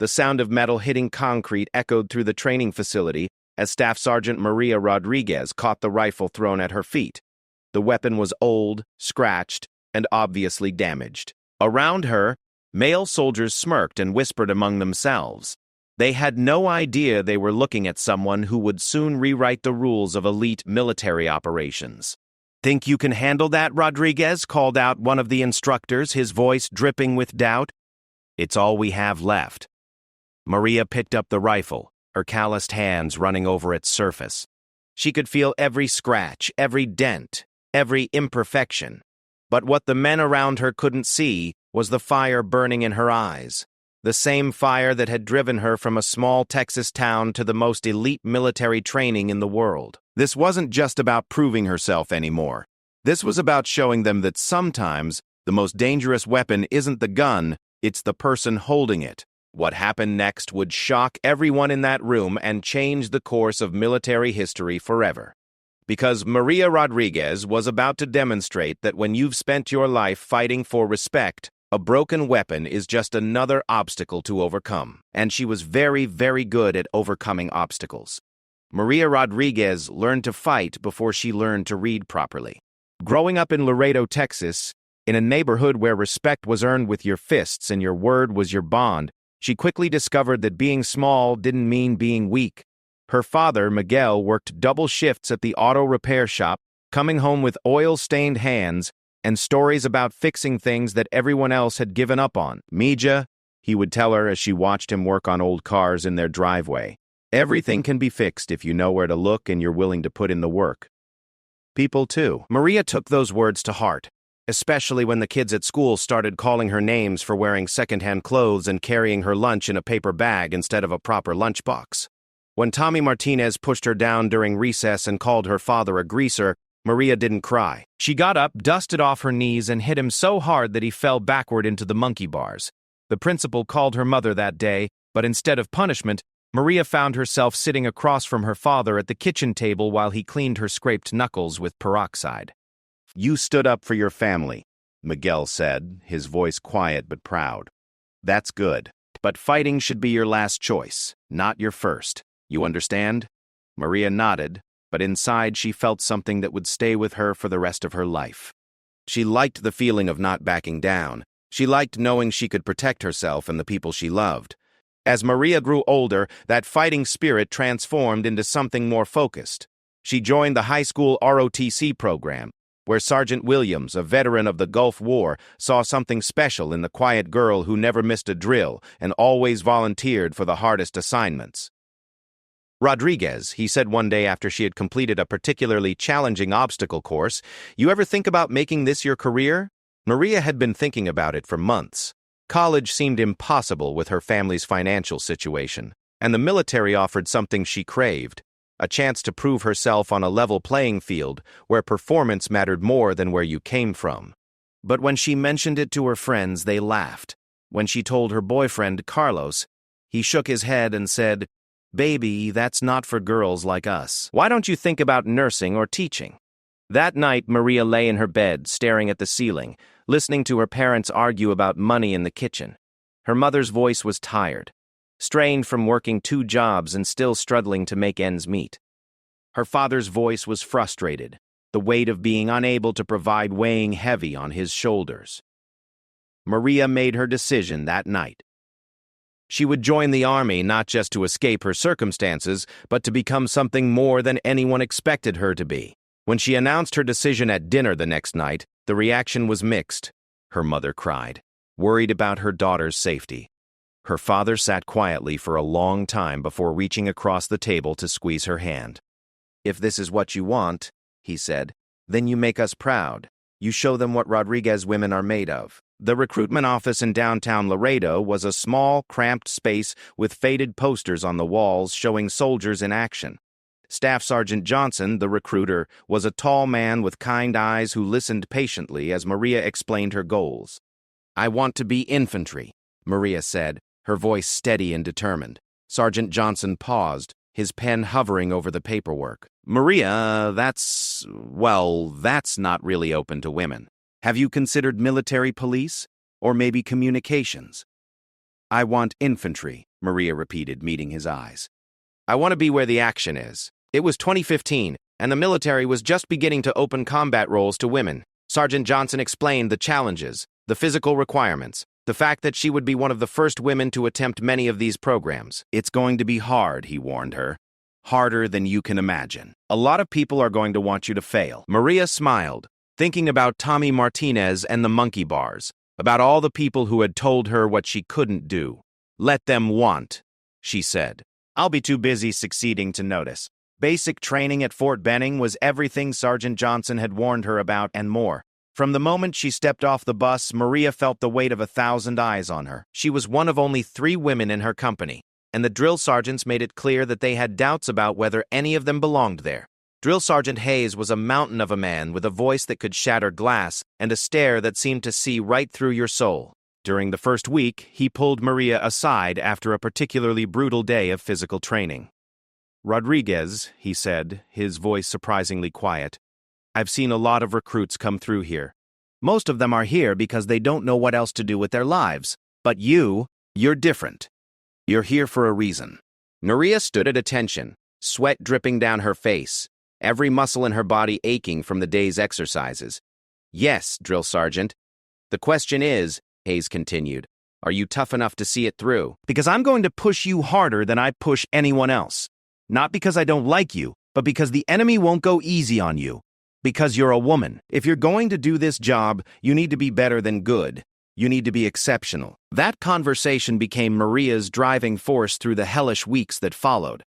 The sound of metal hitting concrete echoed through the training facility as Staff Sergeant Maria Rodriguez caught the rifle thrown at her feet. The weapon was old, scratched, and obviously damaged. Around her, male soldiers smirked and whispered among themselves. They had no idea they were looking at someone who would soon rewrite the rules of elite military operations. "Think you can handle that, Rodriguez?" called out one of the instructors, his voice dripping with doubt. "It's all we have left." Maria picked up the rifle, her calloused hands running over its surface. She could feel every scratch, every dent, every imperfection. But what the men around her couldn't see was the fire burning in her eyes. The same fire that had driven her from a small Texas town to the most elite military training in the world. This wasn't just about proving herself anymore. This was about showing them that sometimes the most dangerous weapon isn't the gun, it's the person holding it. What happened next would shock everyone in that room and change the course of military history forever. Because Maria Rodriguez was about to demonstrate that when you've spent your life fighting for respect, a broken weapon is just another obstacle to overcome. And she was very, very good at overcoming obstacles. Maria Rodriguez learned to fight before she learned to read properly. Growing up in Laredo, Texas, in a neighborhood where respect was earned with your fists and your word was your bond, she quickly discovered that being small didn't mean being weak. Her father, Miguel, worked double shifts at the auto repair shop, coming home with oil-stained hands and stories about fixing things that everyone else had given up on. "Mija," he would tell her as she watched him work on old cars in their driveway, "everything can be fixed if you know where to look and you're willing to put in the work." People, too. Maria took those words to heart, especially when the kids at school started calling her names for wearing secondhand clothes and carrying her lunch in a paper bag instead of a proper lunchbox. When Tommy Martinez pushed her down during recess and called her father a greaser, Maria didn't cry. She got up, dusted off her knees, and hit him so hard that he fell backward into the monkey bars. The principal called her mother that day, but instead of punishment, Maria found herself sitting across from her father at the kitchen table while he cleaned her scraped knuckles with peroxide. "You stood up for your family," Miguel said, his voice quiet but proud. "That's good. But fighting should be your last choice, not your first. You understand?" Maria nodded, but inside she felt something that would stay with her for the rest of her life. She liked the feeling of not backing down. She liked knowing she could protect herself and the people she loved. As Maria grew older, that fighting spirit transformed into something more focused. She joined the high school ROTC program, where Sergeant Williams, a veteran of the Gulf War, saw something special in the quiet girl who never missed a drill and always volunteered for the hardest assignments. "Rodriguez," he said one day after she had completed a particularly challenging obstacle course, "you ever think about making this your career?" Maria had been thinking about it for months. College seemed impossible with her family's financial situation, and the military offered something she craved, a chance to prove herself on a level playing field where performance mattered more than where you came from. But when she mentioned it to her friends, they laughed. When she told her boyfriend, Carlos, he shook his head and said, "Baby, that's not for girls like us. Why don't you think about nursing or teaching?" That night, Maria lay in her bed, staring at the ceiling, listening to her parents argue about money in the kitchen. Her mother's voice was tired, strained from working 2 jobs and still struggling to make ends meet. Her father's voice was frustrated, the weight of being unable to provide weighing heavy on his shoulders. Maria made her decision that night. She would join the army not just to escape her circumstances, but to become something more than anyone expected her to be. When she announced her decision at dinner the next night, the reaction was mixed. Her mother cried, worried about her daughter's safety. Her father sat quietly for a long time before reaching across the table to squeeze her hand. "If this is what you want," he said, "then you make us proud. You show them what Rodriguez women are made of." The recruitment office in downtown Laredo was a small, cramped space with faded posters on the walls showing soldiers in action. Staff Sergeant Johnson, the recruiter, was a tall man with kind eyes who listened patiently as Maria explained her goals. "I want to be infantry," Maria said, her voice steady and determined. Sergeant Johnson paused, his pen hovering over the paperwork. "Maria, that's not really open to women. Have you considered military police? Or maybe communications?" "I want infantry," Maria repeated, meeting his eyes. I want to be where the action is. It was 2015, and the military was just beginning to open combat roles to women. Sergeant Johnson explained the challenges, the physical requirements, the fact that she would be one of the first women to attempt many of these programs. It's going to be hard, he warned her. Harder than you can imagine. A lot of people are going to want you to fail. Maria smiled, thinking about Tommy Martinez and the monkey bars, about all the people who had told her what she couldn't do. Let them want, she said. I'll be too busy succeeding to notice. Basic training at Fort Benning was everything Sergeant Johnson had warned her about and more. From the moment she stepped off the bus, Maria felt the weight of 1,000 eyes on her. She was one of only 3 women in her company, and the drill sergeants made it clear that they had doubts about whether any of them belonged there. Drill Sergeant Hayes was a mountain of a man with a voice that could shatter glass and a stare that seemed to see right through your soul. During the first week, he pulled Maria aside after a particularly brutal day of physical training. Rodriguez, he said, his voice surprisingly quiet, I've seen a lot of recruits come through here. Most of them are here because they don't know what else to do with their lives. But you're different. You're here for a reason. Maria stood at attention, sweat dripping down her face, every muscle in her body aching from the day's exercises. Yes, Drill Sergeant. The question is, Hayes continued, are you tough enough to see it through? Because I'm going to push you harder than I push anyone else. Not because I don't like you, but because the enemy won't go easy on you. Because you're a woman. If you're going to do this job, you need to be better than good. You need to be exceptional. That conversation became Maria's driving force through the hellish weeks that followed.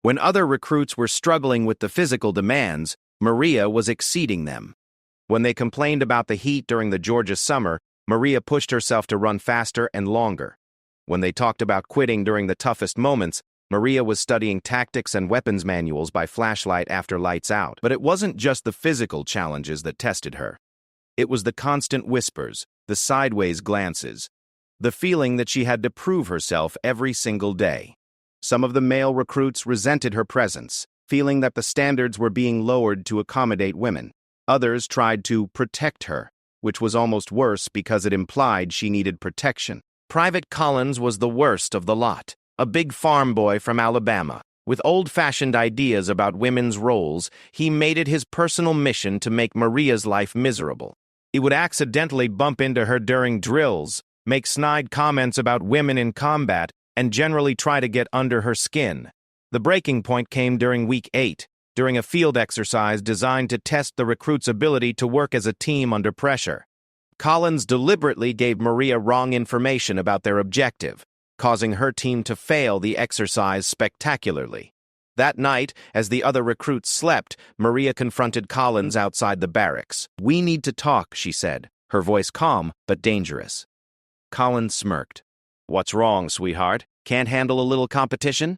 When other recruits were struggling with the physical demands, Maria was exceeding them. When they complained about the heat during the Georgia summer, Maria pushed herself to run faster and longer. When they talked about quitting during the toughest moments, Maria was studying tactics and weapons manuals by flashlight after lights out. But it wasn't just the physical challenges that tested her. It was the constant whispers, the sideways glances, the feeling that she had to prove herself every single day. Some of the male recruits resented her presence, feeling that the standards were being lowered to accommodate women. Others tried to protect her, which was almost worse because it implied she needed protection. Private Collins was the worst of the lot. A big farm boy from Alabama. With old-fashioned ideas about women's roles, he made it his personal mission to make Maria's life miserable. He would accidentally bump into her during drills, make snide comments about women in combat, and generally try to get under her skin. The breaking point came during Week 8, during a field exercise designed to test the recruits' ability to work as a team under pressure. Collins deliberately gave Maria wrong information about their objective, causing her team to fail the exercise spectacularly. That night, as the other recruits slept, Maria confronted Collins outside the barracks. We need to talk, she said, her voice calm but dangerous. Collins smirked. What's wrong, sweetheart? Can't handle a little competition?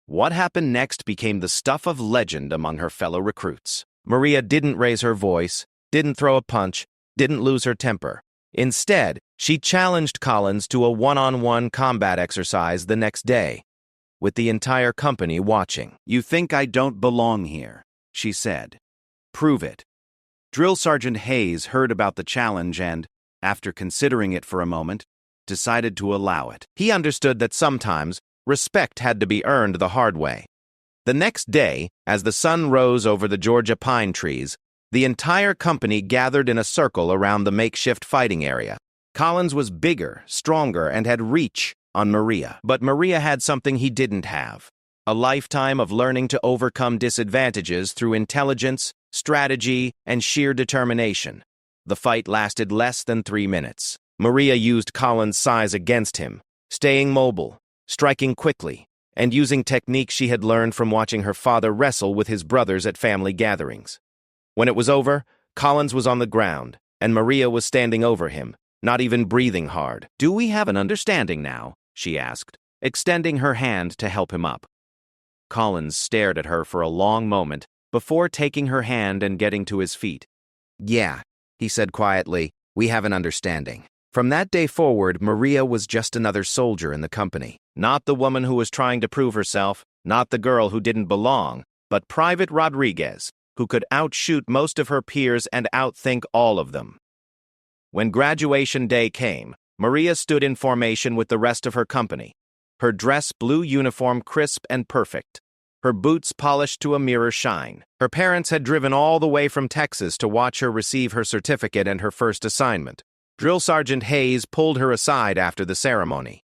What happened next became the stuff of legend among her fellow recruits. Maria didn't raise her voice, didn't throw a punch, didn't lose her temper. Instead, she challenged Collins to a one-on-one combat exercise the next day, with the entire company watching. You think I don't belong here, she said. Prove it. Drill Sergeant Hayes heard about the challenge and, after considering it for a moment, decided to allow it. He understood that sometimes respect had to be earned the hard way. The next day, as the sun rose over the Georgia pine trees, the entire company gathered in a circle around the makeshift fighting area. Collins was bigger, stronger, and had reach on Maria. But Maria had something he didn't have. A lifetime of learning to overcome disadvantages through intelligence, strategy, and sheer determination. The fight lasted less than 3 minutes. Maria used Collins' size against him, staying mobile, striking quickly, and using techniques she had learned from watching her father wrestle with his brothers at family gatherings. When it was over, Collins was on the ground, and Maria was standing over him, not even breathing hard. Do we have an understanding now? She asked, extending her hand to help him up. Collins stared at her for a long moment before taking her hand and getting to his feet. Yeah, he said quietly, we have an understanding. From that day forward, Maria was just another soldier in the company. Not the woman who was trying to prove herself, not the girl who didn't belong, but Private Rodriguez, who could outshoot most of her peers and outthink all of them. When graduation day came, Maria stood in formation with the rest of her company. her dress blue uniform crisp and perfect, her boots polished to a mirror shine. Her parents had driven all the way from Texas to watch her receive her certificate and her first assignment. Drill Sergeant Hayes pulled her aside after the ceremony.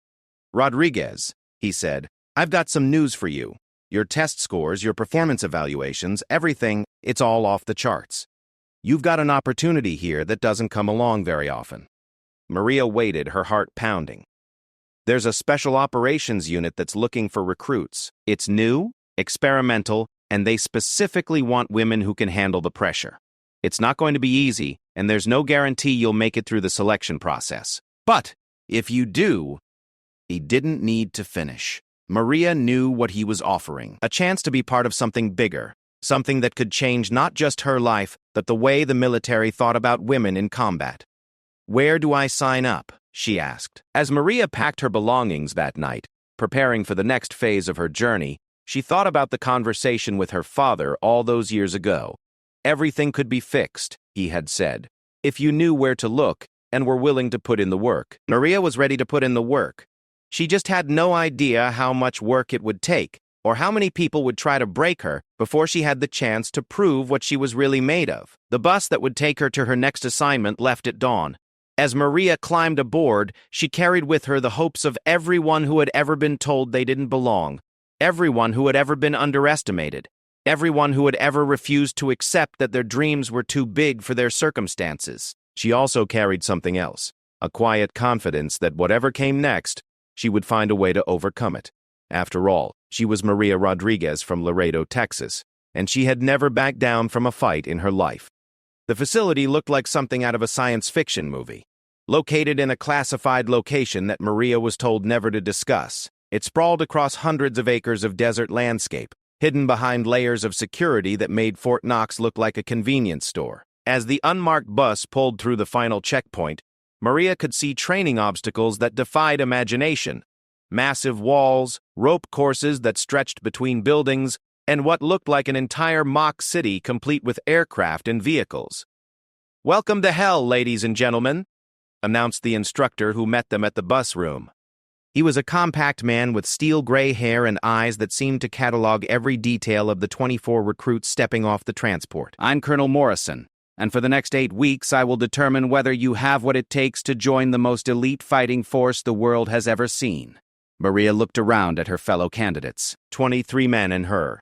"Rodriguez," he said, "I've got some news for you. Your test scores, your performance evaluations, everything, it's all off the charts. You've got an opportunity here that doesn't come along very often." Maria waited, her heart pounding. "There's a special operations unit that's looking for recruits. It's new, experimental, and they specifically want women who can handle the pressure. It's not going to be easy, and there's no guarantee you'll make it through the selection process. But if you do..." He didn't need to finish. Maria knew what he was offering, a chance to be part of something bigger, something that could change not just her life, but the way the military thought about women in combat. "Where do I sign up?" she asked. As Maria packed her belongings that night, preparing for the next phase of her journey, she thought about the conversation with her father all those years ago. Everything could be fixed, he had said, if you knew where to look and were willing to put in the work. Maria was ready to put in the work. She just had no idea how much work it would take, or how many people would try to break her before she had the chance to prove what she was really made of. The bus that would take her to her next assignment left at dawn. As Maria climbed aboard, she carried with her the hopes of everyone who had ever been told they didn't belong, everyone who had ever been underestimated, everyone who had ever refused to accept that their dreams were too big for their circumstances. She also carried something else, a quiet confidence that whatever came next, she would find a way to overcome it. After all, she was Maria Rodriguez from Laredo, Texas, and she had never backed down from a fight in her life. The facility looked like something out of a science fiction movie. Located in a classified location that Maria was told never to discuss, it sprawled across hundreds of acres of desert landscape, hidden behind layers of security that made Fort Knox look like a convenience store. As the unmarked bus pulled through the final checkpoint, Maria could see training obstacles that defied imagination. Massive walls, rope courses that stretched between buildings, and what looked like an entire mock city complete with aircraft and vehicles. "Welcome to hell, ladies and gentlemen," announced the instructor who met them at the bus room. He was a compact man with steel gray hair and eyes that seemed to catalog every detail of the 24 recruits stepping off the transport. "I'm Colonel Morrison, and for the next 8 weeks I will determine whether you have what it takes to join the most elite fighting force the world has ever seen." Maria looked around at her fellow candidates, 23 men and her.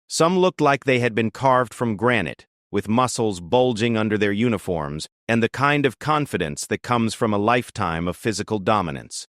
Some looked like they had been carved from granite, with muscles bulging under their uniforms and the kind of confidence that comes from a lifetime of physical dominance.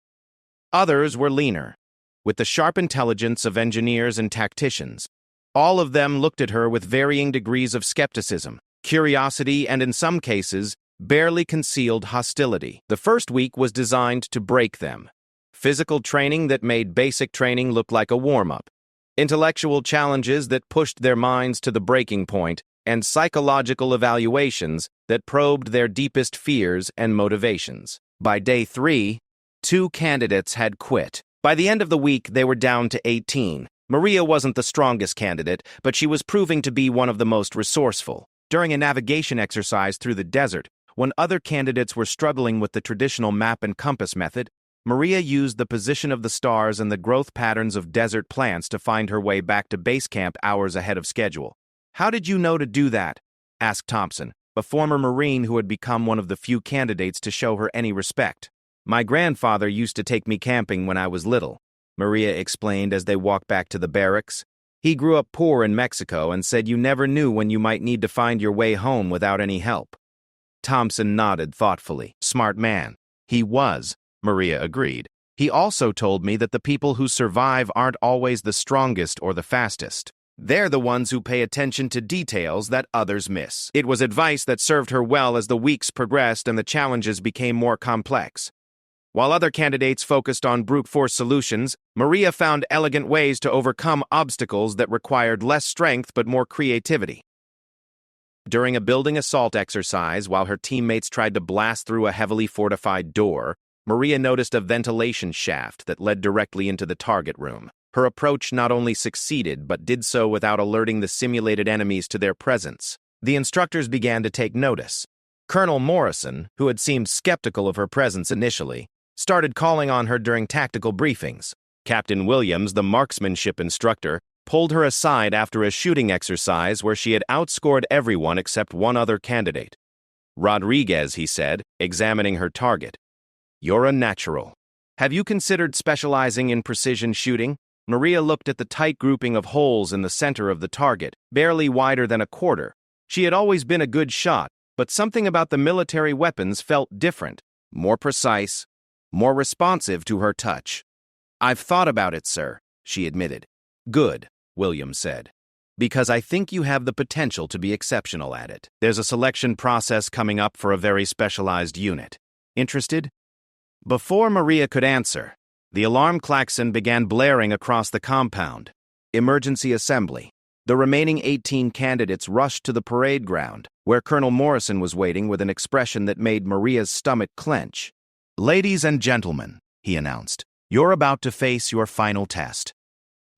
Others were leaner, with the sharp intelligence of engineers and tacticians. All of them looked at her with varying degrees of skepticism, curiosity, and in some cases, barely concealed hostility. The first week was designed to break them. Physical training that made basic training look like a warm-up. Intellectual challenges that pushed their minds to the breaking point, and psychological evaluations that probed their deepest fears and motivations. By day 3, 2 candidates had quit. By the end of the week, they were down to 18. Maria wasn't the strongest candidate, but she was proving to be one of the most resourceful. During a navigation exercise through the desert, when other candidates were struggling with the traditional map and compass method, Maria used the position of the stars and the growth patterns of desert plants to find her way back to base camp hours ahead of schedule. "How did you know to do that?" asked Thompson, a former Marine who had become one of the few candidates to show her any respect. "My grandfather used to take me camping when I was little," Maria explained as they walked back to the barracks. "He grew up poor in Mexico and said you never knew when you might need to find your way home without any help." Thompson nodded thoughtfully. "Smart man." "He was," Maria agreed. "He also told me that the people who survive aren't always the strongest or the fastest. They're the ones who pay attention to details that others miss." It was advice that served her well as the weeks progressed and the challenges became more complex. While other candidates focused on brute force solutions, Maria found elegant ways to overcome obstacles that required less strength but more creativity. During a building assault exercise, while her teammates tried to blast through a heavily fortified door, Maria noticed a ventilation shaft that led directly into the target room. Her approach not only succeeded, but did so without alerting the simulated enemies to their presence. The instructors began to take notice. Colonel Morrison, who had seemed skeptical of her presence initially, started calling on her during tactical briefings. Captain Williams, the marksmanship instructor, pulled her aside after a shooting exercise where she had outscored everyone except one other candidate. "Rodriguez," he said, examining her target. "You're a natural. Have you considered specializing in precision shooting?" Maria looked at the tight grouping of holes in the center of the target, barely wider than a quarter. She had always been a good shot, but something about the military weapons felt different, more precise, more responsive to her touch. "I've thought about it, sir," she admitted. "Good," Williams said, "because I think you have the potential to be exceptional at it. There's a selection process coming up for a very specialized unit. Interested?" Before Maria could answer, the alarm klaxon began blaring across the compound. Emergency assembly. The remaining 18 candidates rushed to the parade ground, where Colonel Morrison was waiting with an expression that made Maria's stomach clench. "Ladies and gentlemen," he announced, "you're about to face your final test.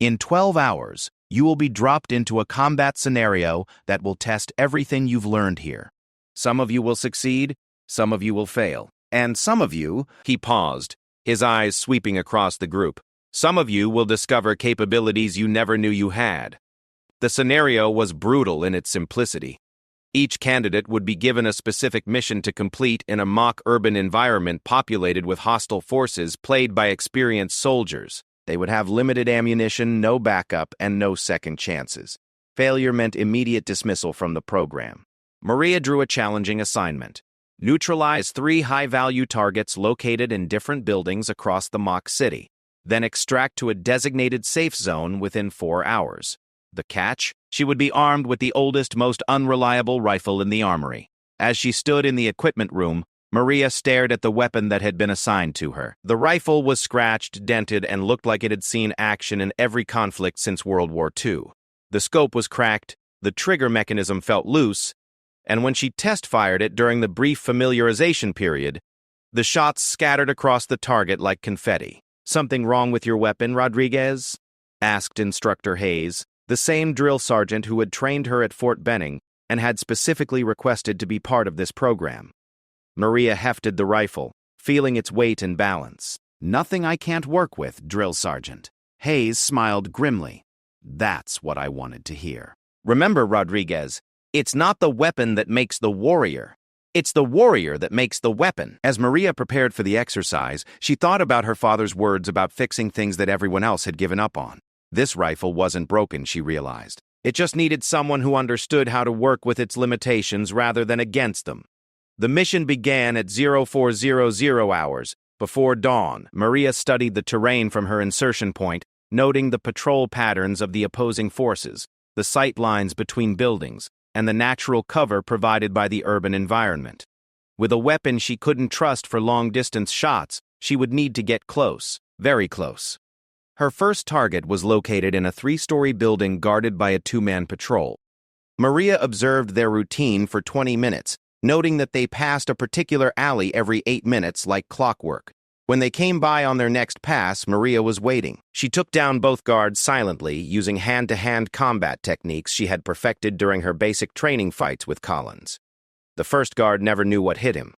In 12 hours, you will be dropped into a combat scenario that will test everything you've learned here. Some of you will succeed, some of you will fail, and some of you," he paused, his eyes sweeping across the group, "some of you will discover capabilities you never knew you had." The scenario was brutal in its simplicity. Each candidate would be given a specific mission to complete in a mock urban environment populated with hostile forces played by experienced soldiers. They would have limited ammunition, no backup, and no second chances. Failure meant immediate dismissal from the program. Maria drew a challenging assignment. Neutralize 3 high-value targets located in different buildings across the mock city, then extract to a designated safe zone within 4 hours. The catch? She would be armed with the oldest, most unreliable rifle in the armory. As she stood in the equipment room, Maria stared at the weapon that had been assigned to her. The rifle was scratched, dented, and looked like it had seen action in every conflict since World War II. The scope was cracked, the trigger mechanism felt loose, and when she test-fired it during the brief familiarization period, the shots scattered across the target like confetti. "Something wrong with your weapon, Rodriguez?" asked Instructor Hayes, the same drill sergeant who had trained her at Fort Benning and had specifically requested to be part of this program. Maria hefted the rifle, feeling its weight and balance. "Nothing I can't work with, Drill Sergeant." Hayes smiled grimly. "That's what I wanted to hear. Remember, Rodriguez, it's not the weapon that makes the warrior. It's the warrior that makes the weapon." As Maria prepared for the exercise, she thought about her father's words about fixing things that everyone else had given up on. This rifle wasn't broken, she realized. It just needed someone who understood how to work with its limitations rather than against them. The mission began at 0400 hours. Before dawn, Maria studied the terrain from her insertion point, noting the patrol patterns of the opposing forces, the sight lines between buildings, and the natural cover provided by the urban environment. With a weapon she couldn't trust for long-distance shots, she would need to get close, very close. Her first target was located in a 3-story building guarded by a 2-man patrol. Maria observed their routine for 20 minutes, noting that they passed a particular alley every 8 minutes like clockwork. When they came by on their next pass, Maria was waiting. She took down both guards silently, using hand-to-hand combat techniques she had perfected during her basic training fights with Collins. The first guard never knew what hit him.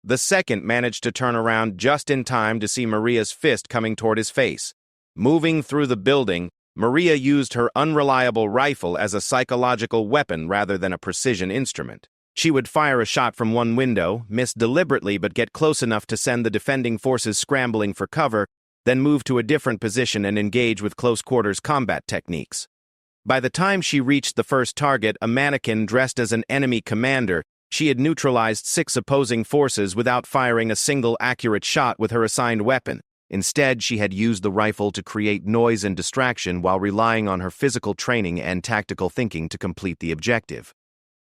The second managed to turn around just in time to see Maria's fist coming toward his face. Moving through the building, Maria used her unreliable rifle as a psychological weapon rather than a precision instrument. She would fire a shot from one window, miss deliberately but get close enough to send the defending forces scrambling for cover, then move to a different position and engage with close-quarters combat techniques. By the time she reached the first target, a mannequin dressed as an enemy commander, she had neutralized 6 opposing forces without firing a single accurate shot with her assigned weapon. Instead, she had used the rifle to create noise and distraction while relying on her physical training and tactical thinking to complete the objective.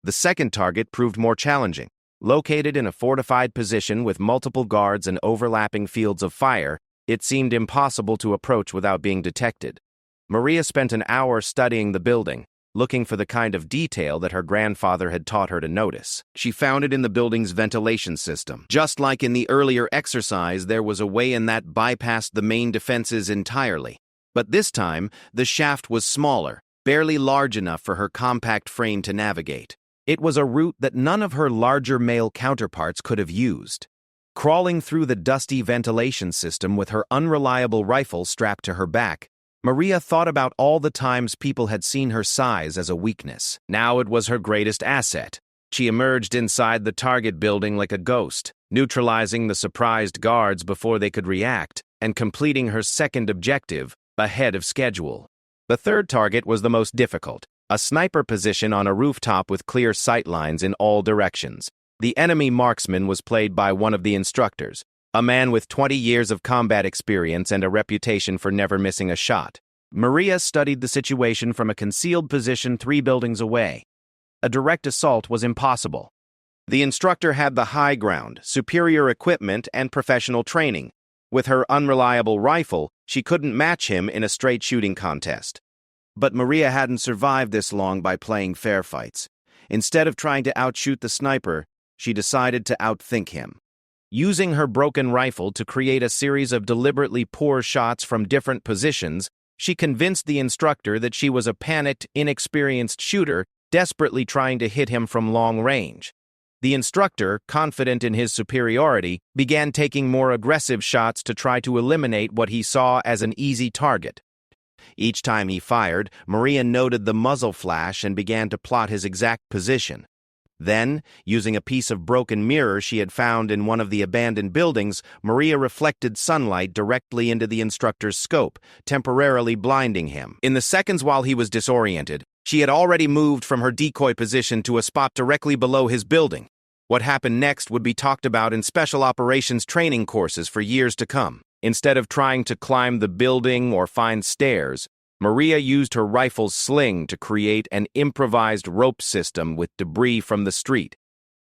The second target proved more challenging. Located in a fortified position with multiple guards and overlapping fields of fire, it seemed impossible to approach without being detected. Maria spent an hour studying the building, looking for the kind of detail that her grandfather had taught her to notice. She found it in the building's ventilation system. Just like in the earlier exercise, there was a way in that bypassed the main defenses entirely. But this time, the shaft was smaller, barely large enough for her compact frame to navigate. It was a route that none of her larger male counterparts could have used. Crawling through the dusty ventilation system with her unreliable rifle strapped to her back, Maria thought about all the times people had seen her size as a weakness. Now it was her greatest asset. She emerged inside the target building like a ghost, neutralizing the surprised guards before they could react, and completing her second objective ahead of schedule. The third target was the most difficult, a sniper position on a rooftop with clear sightlines in all directions. The enemy marksman was played by one of the instructors, a man with 20 years of combat experience and a reputation for never missing a shot. Maria studied the situation from a concealed position 3 buildings away. A direct assault was impossible. The instructor had the high ground, superior equipment, and professional training. With her unreliable rifle, she couldn't match him in a straight shooting contest. But Maria hadn't survived this long by playing fair fights. Instead of trying to outshoot the sniper, she decided to outthink him. Using her broken rifle to create a series of deliberately poor shots from different positions, she convinced the instructor that she was a panicked, inexperienced shooter desperately trying to hit him from long range. The instructor, confident in his superiority, began taking more aggressive shots to try to eliminate what he saw as an easy target. Each time he fired, Maria noted the muzzle flash and began to plot his exact position. Then, using a piece of broken mirror she had found in one of the abandoned buildings, Maria reflected sunlight directly into the instructor's scope, temporarily blinding him. In the seconds while he was disoriented, she had already moved from her decoy position to a spot directly below his building. What happened next would be talked about in special operations training courses for years to come. Instead of trying to climb the building or find stairs, Maria used her rifle's sling to create an improvised rope system with debris from the street.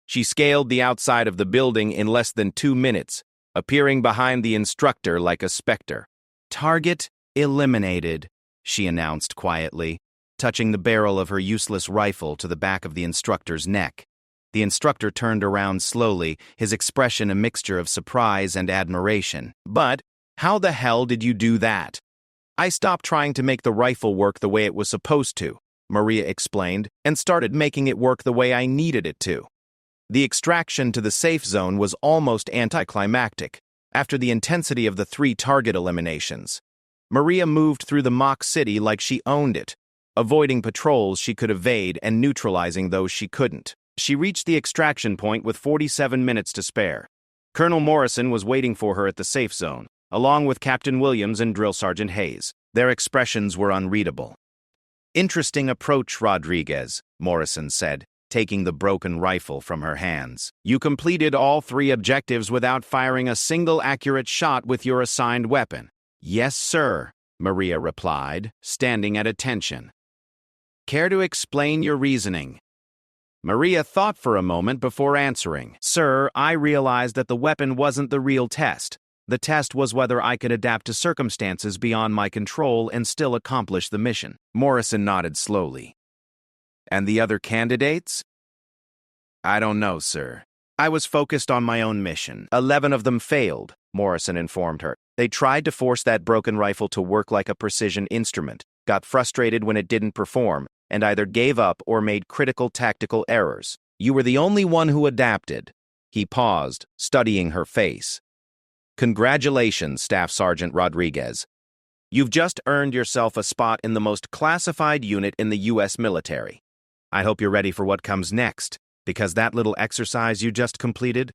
She scaled the outside of the building in less than 2 minutes, appearing behind the instructor like a specter. "Target eliminated," she announced quietly, touching the barrel of her useless rifle to the back of the instructor's neck. The instructor turned around slowly, his expression a mixture of surprise and admiration. "But how the hell did you do that?" "I stopped trying to make the rifle work the way it was supposed to," Maria explained, "and started making it work the way I needed it to." The extraction to the safe zone was almost anticlimactic, after the intensity of the 3 target eliminations. Maria moved through the mock city like she owned it, avoiding patrols she could evade and neutralizing those she couldn't. She reached the extraction point with 47 minutes to spare. Colonel Morrison was waiting for her at the safe zone, along with Captain Williams and Drill Sergeant Hayes. Their expressions were unreadable. "Interesting approach, Rodriguez," Morrison said, taking the broken rifle from her hands. "You completed all 3 objectives without firing a single accurate shot with your assigned weapon." "Yes, sir," Maria replied, standing at attention. "Care to explain your reasoning?" Maria thought for a moment before answering. "Sir, I realized that the weapon wasn't the real test. The test was whether I could adapt to circumstances beyond my control and still accomplish the mission." Morrison nodded slowly. "And the other candidates?" "I don't know, sir. I was focused on my own mission. 11 of them failed," Morrison informed her. "They tried to force that broken rifle to work like a precision instrument, got frustrated when it didn't perform, and either gave up or made critical tactical errors. You were the only one who adapted." He paused, studying her face. "Congratulations, Staff Sergeant Rodriguez. You've just earned yourself a spot in the most classified unit in the U.S. military. I hope you're ready for what comes next, because that little exercise you just completed,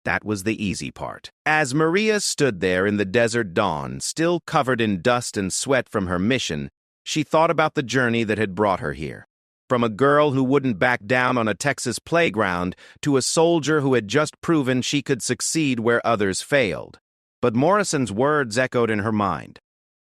that was the easy part." As Maria stood there in the desert dawn, still covered in dust and sweat from her mission, she thought about the journey that had brought her here. From a girl who wouldn't back down on a Texas playground to a soldier who had just proven she could succeed where others failed. But Morrison's words echoed in her mind.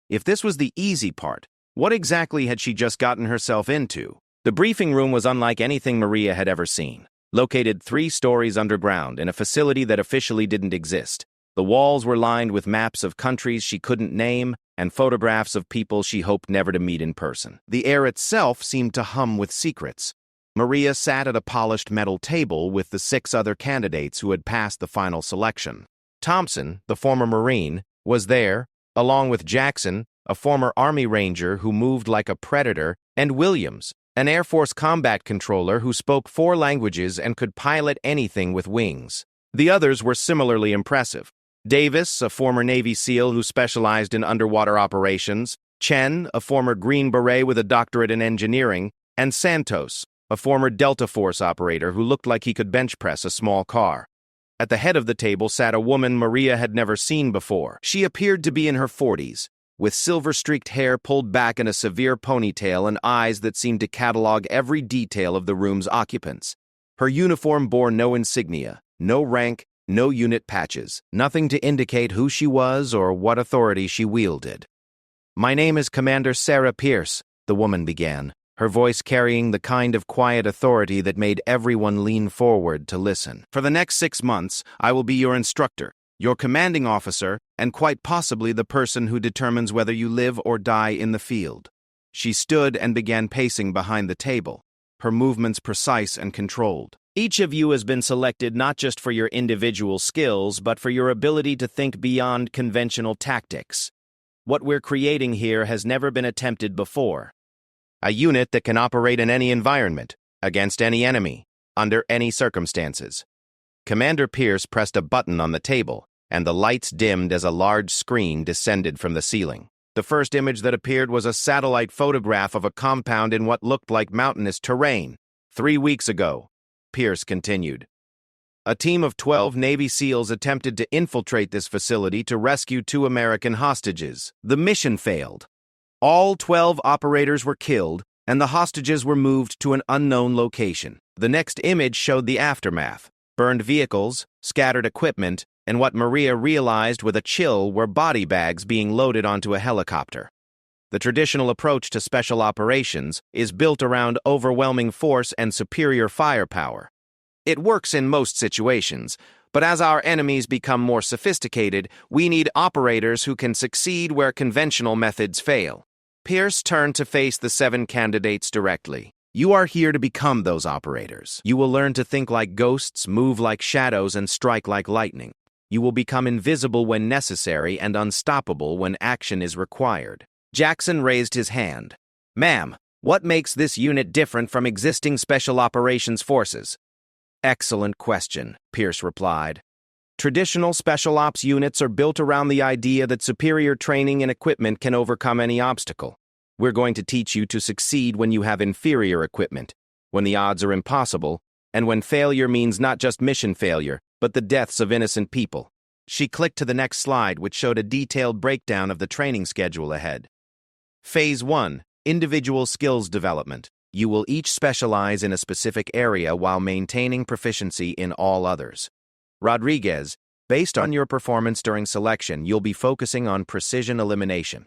If this was the easy part, what exactly had she just gotten herself into? The briefing room was unlike anything Maria had ever seen. Located 3 stories underground in a facility that officially didn't exist. The walls were lined with maps of countries she couldn't name and photographs of people she hoped never to meet in person. The air itself seemed to hum with secrets. Maria sat at a polished metal table with the 6 other candidates who had passed the final selection. Thompson, the former Marine, was there, along with Jackson, a former Army Ranger who moved like a predator, and Williams, an Air Force combat controller who spoke 4 languages and could pilot anything with wings. The others were similarly impressive. Davis, a former Navy SEAL who specialized in underwater operations, Chen, a former Green Beret with a doctorate in engineering, and Santos, a former Delta Force operator who looked like he could bench press a small car. At the head of the table sat a woman Maria had never seen before. She appeared to be in her 40s, with silver-streaked hair pulled back in a severe ponytail and eyes that seemed to catalog every detail of the room's occupants. Her uniform bore no insignia, no rank, no unit patches, nothing to indicate who she was or what authority she wielded. "My name is Commander Sarah Pierce," the woman began, her voice carrying the kind of quiet authority that made everyone lean forward to listen. "For the next 6 months, I will be your instructor, your commanding officer, and quite possibly the person who determines whether you live or die in the field." She stood and began pacing behind the table, her movements precise and controlled. "Each of you has been selected not just for your individual skills, but for your ability to think beyond conventional tactics. What we're creating here has never been attempted before. A unit that can operate in any environment, against any enemy, under any circumstances." Commander Pierce pressed a button on the table, and the lights dimmed as a large screen descended from the ceiling. The first image that appeared was a satellite photograph of a compound in what looked like mountainous terrain. 3 weeks ago, Pierce continued, a team of 12 Navy SEALs attempted to infiltrate this facility to rescue 2 American hostages. The mission failed. All 12 operators were killed, and the hostages were moved to an unknown location. The next image showed the aftermath: burned vehicles, scattered equipment, and what Maria realized with a chill were body bags being loaded onto a helicopter. The traditional approach to special operations is built around overwhelming force and superior firepower. It works in most situations, but as our enemies become more sophisticated, we need operators who can succeed where conventional methods fail. Pierce turned to face the 7 candidates directly. "You are here to become those operators. You will learn to think like ghosts, move like shadows, and strike like lightning. You will become invisible when necessary and unstoppable when action is required." Jackson raised his hand. "Ma'am, what makes this unit different from existing special operations forces?" "Excellent question," Pierce replied. "Traditional special ops units are built around the idea that superior training and equipment can overcome any obstacle. We're going to teach you to succeed when you have inferior equipment, when the odds are impossible, and when failure means not just mission failure, but the deaths of innocent people." She clicked to the next slide, which showed a detailed breakdown of the training schedule ahead. Phase 1, Individual Skills Development. You will each specialize in a specific area while maintaining proficiency in all others. Rodriguez, based on your performance during selection, you'll be focusing on precision elimination.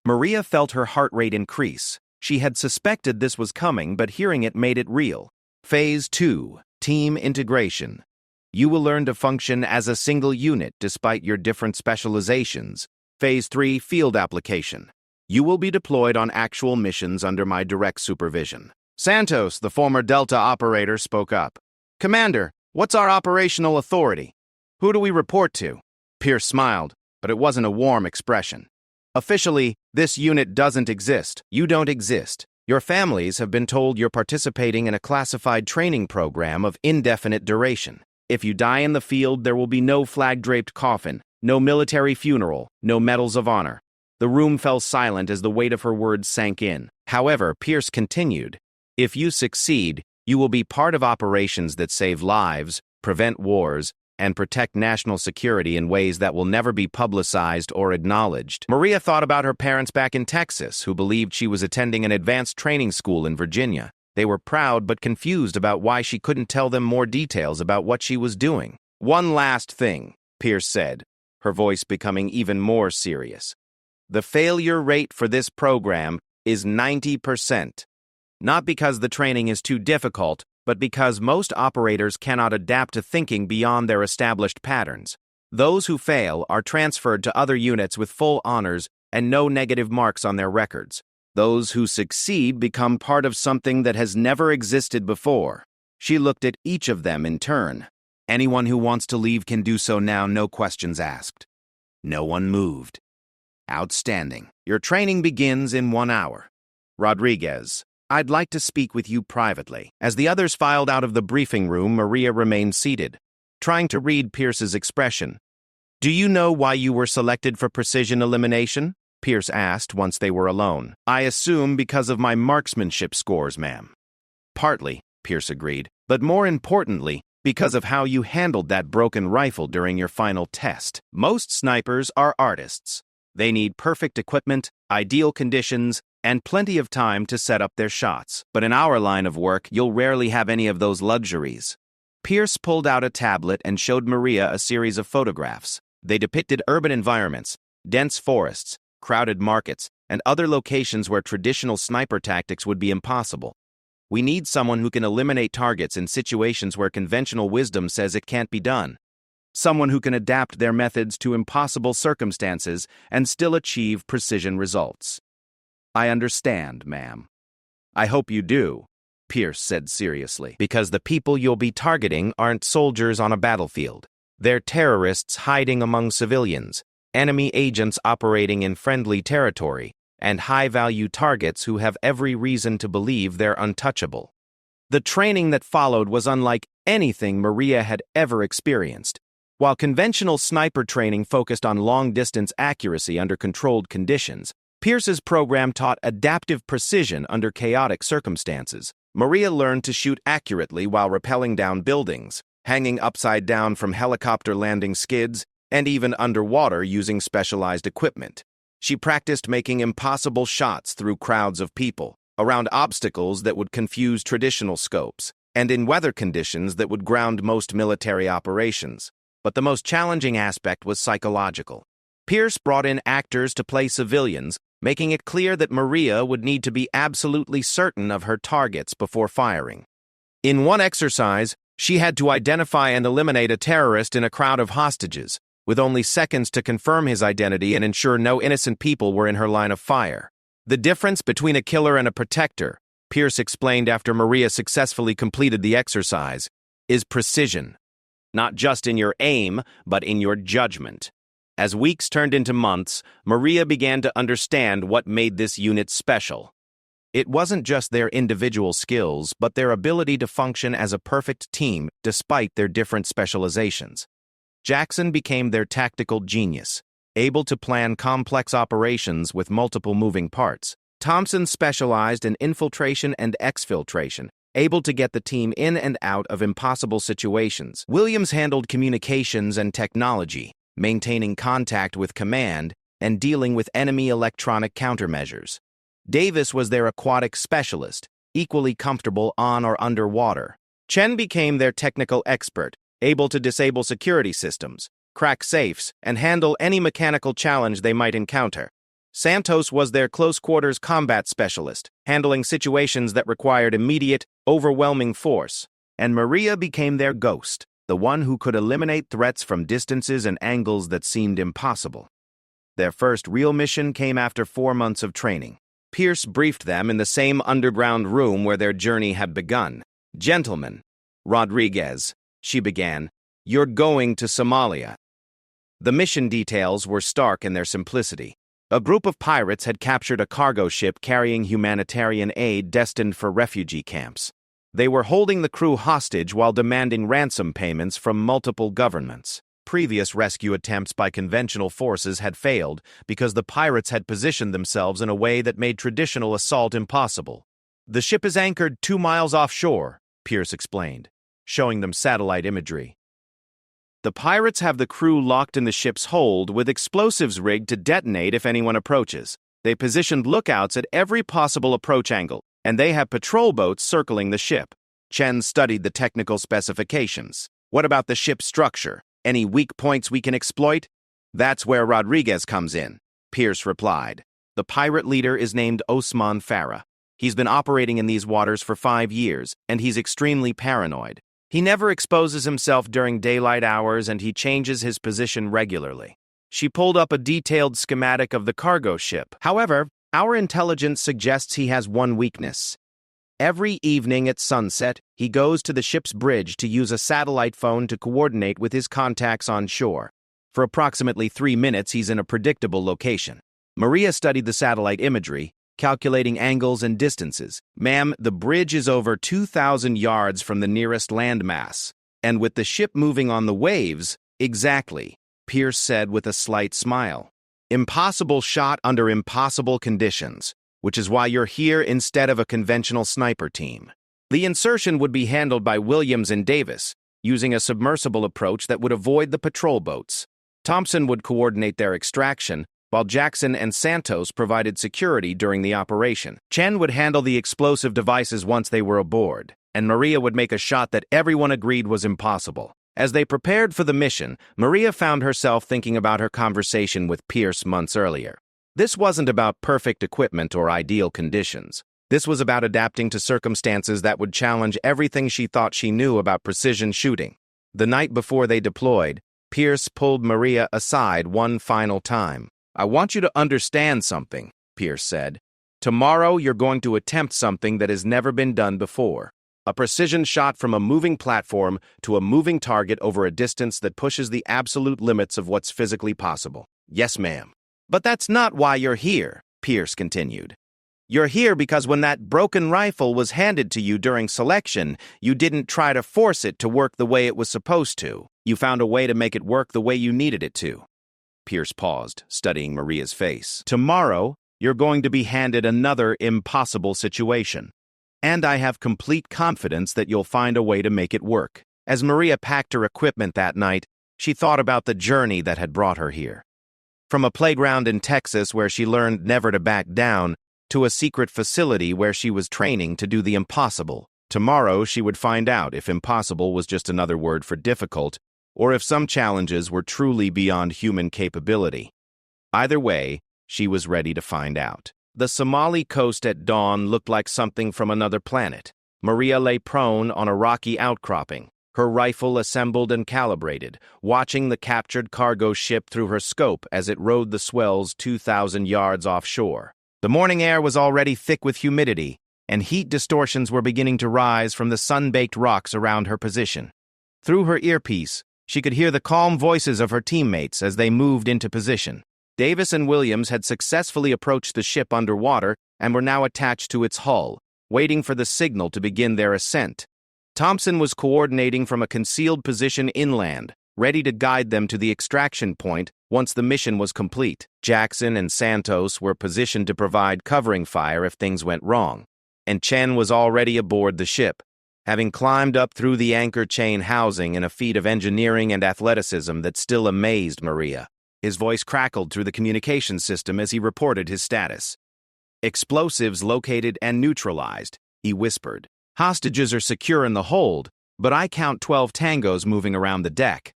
Maria felt her heart rate increase. She had suspected this was coming, but hearing it made it real. Phase 2, Team Integration. You will learn to function as a single unit despite your different specializations. Phase 3, Field Application. You will be deployed on actual missions under my direct supervision. Santos, the former Delta operator, spoke up. "Commander, what's our operational authority? Who do we report to?" Pierce smiled, but it wasn't a warm expression. "Officially, this unit doesn't exist. You don't exist. Your families have been told you're participating in a classified training program of indefinite duration. If you die in the field, there will be no flag-draped coffin, no military funeral, no medals of honor." The room fell silent as the weight of her words sank in. However, Pierce continued, "If you succeed, you will be part of operations that save lives, prevent wars, and protect national security in ways that will never be publicized or acknowledged." Maria thought about her parents back in Texas, who believed she was attending an advanced training school in Virginia. They were proud but confused about why she couldn't tell them more details about what she was doing. "One last thing," Pierce said, her voice becoming even more serious. "The failure rate for this program is 90%. Not because the training is too difficult, but because most operators cannot adapt to thinking beyond their established patterns. Those who fail are transferred to other units with full honors and no negative marks on their records. Those who succeed become part of something that has never existed before." She looked at each of them in turn. "Anyone who wants to leave can do so now, no questions asked." No one moved. "Outstanding. Your training begins in 1 hour. Rodriguez, I'd like to speak with you privately." As the others filed out of the briefing room, Maria remained seated. trying to read Pierce's expression. "Do you know why you were selected for precision elimination?" Pierce asked once they were alone. "I assume because of my marksmanship scores, ma'am." "Partly," Pierce agreed, "but more importantly, because of how you handled that broken rifle during your final test. Most snipers are artists. They need perfect equipment, ideal conditions, and plenty of time to set up their shots. But in our line of work, you'll rarely have any of those luxuries." Pierce pulled out a tablet and showed Maria a series of photographs. They depicted urban environments, dense forests, crowded markets, and other locations where traditional sniper tactics would be impossible. "We need someone who can eliminate targets in situations where conventional wisdom says it can't be done. Someone who can adapt their methods to impossible circumstances and still achieve precision results." "I understand, ma'am." "I hope you do," Pierce said seriously, "because the people you'll be targeting aren't soldiers on a battlefield. They're terrorists hiding among civilians, enemy agents operating in friendly territory, and high-value targets who have every reason to believe they're untouchable." The training that followed was unlike anything Maria had ever experienced. While conventional sniper training focused on long-distance accuracy under controlled conditions, Pierce's program taught adaptive precision under chaotic circumstances. Maria learned to shoot accurately while rappelling down buildings, hanging upside down from helicopter landing skids, and even underwater using specialized equipment. She practiced making impossible shots through crowds of people, around obstacles that would confuse traditional scopes, and in weather conditions that would ground most military operations. But the most challenging aspect was psychological. Pierce brought in actors to play civilians, making it clear that Maria would need to be absolutely certain of her targets before firing. In one exercise, she had to identify and eliminate a terrorist in a crowd of hostages, with only seconds to confirm his identity and ensure no innocent people were in her line of fire. "The difference between a killer and a protector," Pierce explained after Maria successfully completed the exercise, "is precision. Not just in your aim, but in your judgment." As weeks turned into months, Maria began to understand what made this unit special. It wasn't just their individual skills, but their ability to function as a perfect team despite their different specializations. Jackson became their tactical genius, able to plan complex operations with multiple moving parts. Thompson specialized in infiltration and exfiltration, able to get the team in and out of impossible situations. Williams handled communications and technology, maintaining contact with command and dealing with enemy electronic countermeasures. Davis was their aquatic specialist, equally comfortable on or underwater. Chen became their technical expert, able to disable security systems, crack safes, and handle any mechanical challenge they might encounter. Santos was their close-quarters combat specialist, handling situations that required immediate, overwhelming force. And Maria became their ghost, the one who could eliminate threats from distances and angles that seemed impossible. Their first real mission came after 4 months of training. Pierce briefed them in the same underground room where their journey had begun. "Gentlemen, Rodriguez," she began, "you're going to Somalia." The mission details were stark in their simplicity. A group of pirates had captured a cargo ship carrying humanitarian aid destined for refugee camps. They were holding the crew hostage while demanding ransom payments from multiple governments. Previous rescue attempts by conventional forces had failed because the pirates had positioned themselves in a way that made traditional assault impossible. "The ship is anchored 2 miles offshore," Pierce explained, showing them satellite imagery. "The pirates have the crew locked in the ship's hold with explosives rigged to detonate if anyone approaches. They positioned lookouts at every possible approach angle, and they have patrol boats circling the ship." Chen studied the technical specifications. "What about the ship's structure? Any weak points we can exploit?" "That's where Rodriguez comes in," Pierce replied. "The pirate leader is named Osman Farah. He's been operating in these waters for 5 years, and he's extremely paranoid. He never exposes himself during daylight hours, and he changes his position regularly." She pulled up a detailed schematic of the cargo ship. "However, our intelligence suggests he has one weakness. Every evening at sunset, he goes to the ship's bridge to use a satellite phone to coordinate with his contacts on shore. For approximately 3 minutes, he's in a predictable location." Maria studied the satellite imagery, calculating angles and distances. "Ma'am, the bridge is over 2,000 yards from the nearest landmass. And with the ship moving on the waves, exactly, Pierce said with a slight smile. Impossible shot under impossible conditions, which is why you're here instead of a conventional sniper team. The insertion would be handled by Williams and Davis, using a submersible approach that would avoid the patrol boats. Thompson would coordinate their extraction, while Jackson and Santos provided security during the operation. Chen would handle the explosive devices once they were aboard, and Maria would make a shot that everyone agreed was impossible. As they prepared for the mission, Maria found herself thinking about her conversation with Pierce months earlier. This wasn't about perfect equipment or ideal conditions. This was about adapting to circumstances that would challenge everything she thought she knew about precision shooting. The night before they deployed, Pierce pulled Maria aside one final time. "I want you to understand something," Pierce said. "Tomorrow you're going to attempt something that has never been done before. A precision shot from a moving platform to a moving target over a distance that pushes the absolute limits of what's physically possible." "Yes, ma'am." "But that's not why you're here," Pierce continued. "You're here because when that broken rifle was handed to you during selection, you didn't try to force it to work the way it was supposed to. You found a way to make it work the way you needed it to." Pierce paused, studying Maria's face. "Tomorrow, you're going to be handed another impossible situation. And I have complete confidence that you'll find a way to make it work." As Maria packed her equipment that night, she thought about the journey that had brought her here. From a playground in Texas where she learned never to back down, to a secret facility where she was training to do the impossible. Tomorrow she would find out if impossible was just another word for difficult, or if some challenges were truly beyond human capability. Either way, she was ready to find out. The Somali coast at dawn looked like something from another planet. Maria lay prone on a rocky outcropping, her rifle assembled and calibrated, watching the captured cargo ship through her scope as it rode the swells 2,000 yards offshore. The morning air was already thick with humidity, and heat distortions were beginning to rise from the sun-baked rocks around her position. Through her earpiece, she could hear the calm voices of her teammates as they moved into position. Davis and Williams had successfully approached the ship underwater and were now attached to its hull, waiting for the signal to begin their ascent. Thompson was coordinating from a concealed position inland, ready to guide them to the extraction point once the mission was complete. Jackson and Santos were positioned to provide covering fire if things went wrong, and Chen was already aboard the ship, having climbed up through the anchor chain housing in a feat of engineering and athleticism that still amazed Maria. His voice crackled through the communication system as he reported his status. "Explosives located and neutralized," he whispered. "Hostages are secure in the hold, but I count 12 tangos moving around the deck.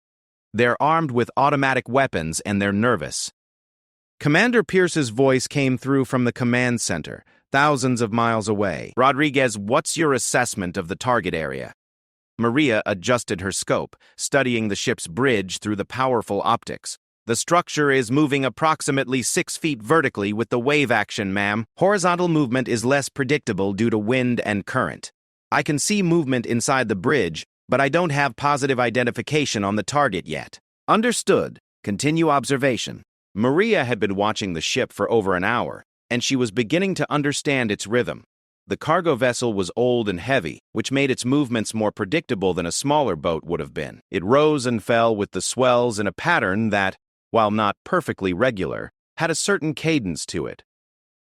They're armed with automatic weapons and they're nervous." Commander Pierce's voice came through from the command center, thousands of miles away. "Rodriguez, what's your assessment of the target area?" Maria adjusted her scope, studying the ship's bridge through the powerful optics. "The structure is moving approximately 6 feet vertically with the wave action, ma'am. Horizontal movement is less predictable due to wind and current. I can see movement inside the bridge, but I don't have positive identification on the target yet." "Understood. Continue observation." Maria had been watching the ship for over an hour, and she was beginning to understand its rhythm. The cargo vessel was old and heavy, which made its movements more predictable than a smaller boat would have been. It rose and fell with the swells in a pattern that, while not perfectly regular, had a certain cadence to it.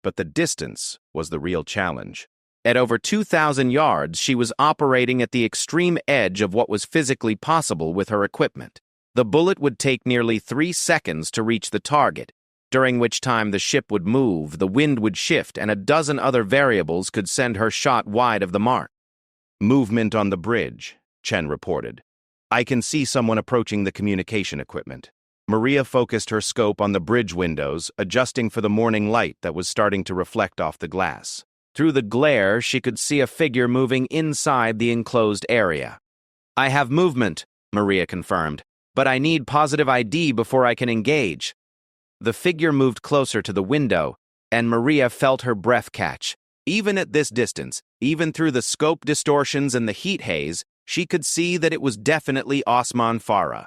But the distance was the real challenge. At over 2,000 yards, she was operating at the extreme edge of what was physically possible with her equipment. The bullet would take nearly 3 seconds to reach the target, during which time the ship would move, the wind would shift, and a dozen other variables could send her shot wide of the mark. "Movement on the bridge," Chen reported. "I can see someone approaching the communication equipment." Maria focused her scope on the bridge windows, adjusting for the morning light that was starting to reflect off the glass. Through the glare, she could see a figure moving inside the enclosed area. "I have movement," Maria confirmed, "but I need positive ID before I can engage." The figure moved closer to the window, and Maria felt her breath catch. Even at this distance, even through the scope distortions and the heat haze, she could see that it was definitely Osman Farah.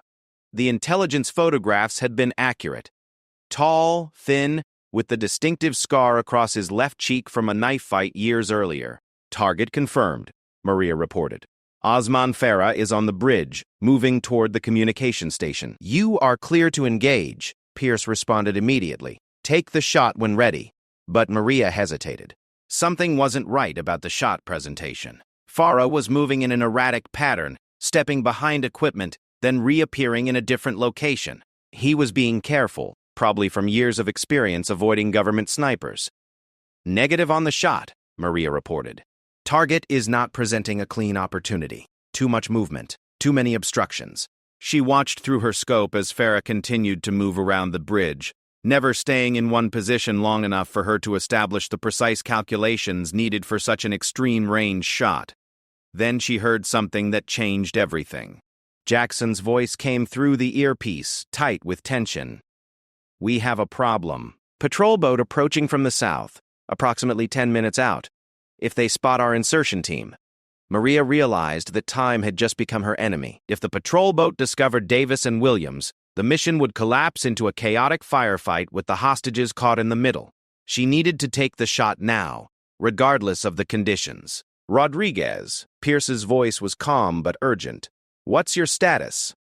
The intelligence photographs had been accurate. Tall, thin, with the distinctive scar across his left cheek from a knife fight years earlier. "Target confirmed," Maria reported. Osman Farah is on the bridge, moving toward the communication station. You are clear to engage, Pierce responded immediately. Take the shot when ready. But Maria hesitated. Something wasn't right about the shot presentation. Farah was moving in an erratic pattern, stepping behind equipment, then reappearing in a different location. He was being careful, probably from years of experience avoiding government snipers. Negative on the shot, Maria reported. Target is not presenting a clean opportunity. Too much movement, too many obstructions. She watched through her scope as Farah continued to move around the bridge, never staying in one position long enough for her to establish the precise calculations needed for such an extreme range shot. Then she heard something that changed everything. Jackson's voice came through the earpiece, tight with tension. We have a problem. Patrol boat approaching from the south, approximately 10 minutes out. If they spot our insertion team. Maria realized that time had just become her enemy. If the patrol boat discovered Davis and Williams, the mission would collapse into a chaotic firefight with the hostages caught in the middle. She needed to take the shot now, regardless of the conditions. Rodriguez, Pierce's voice was calm but urgent. What's your status?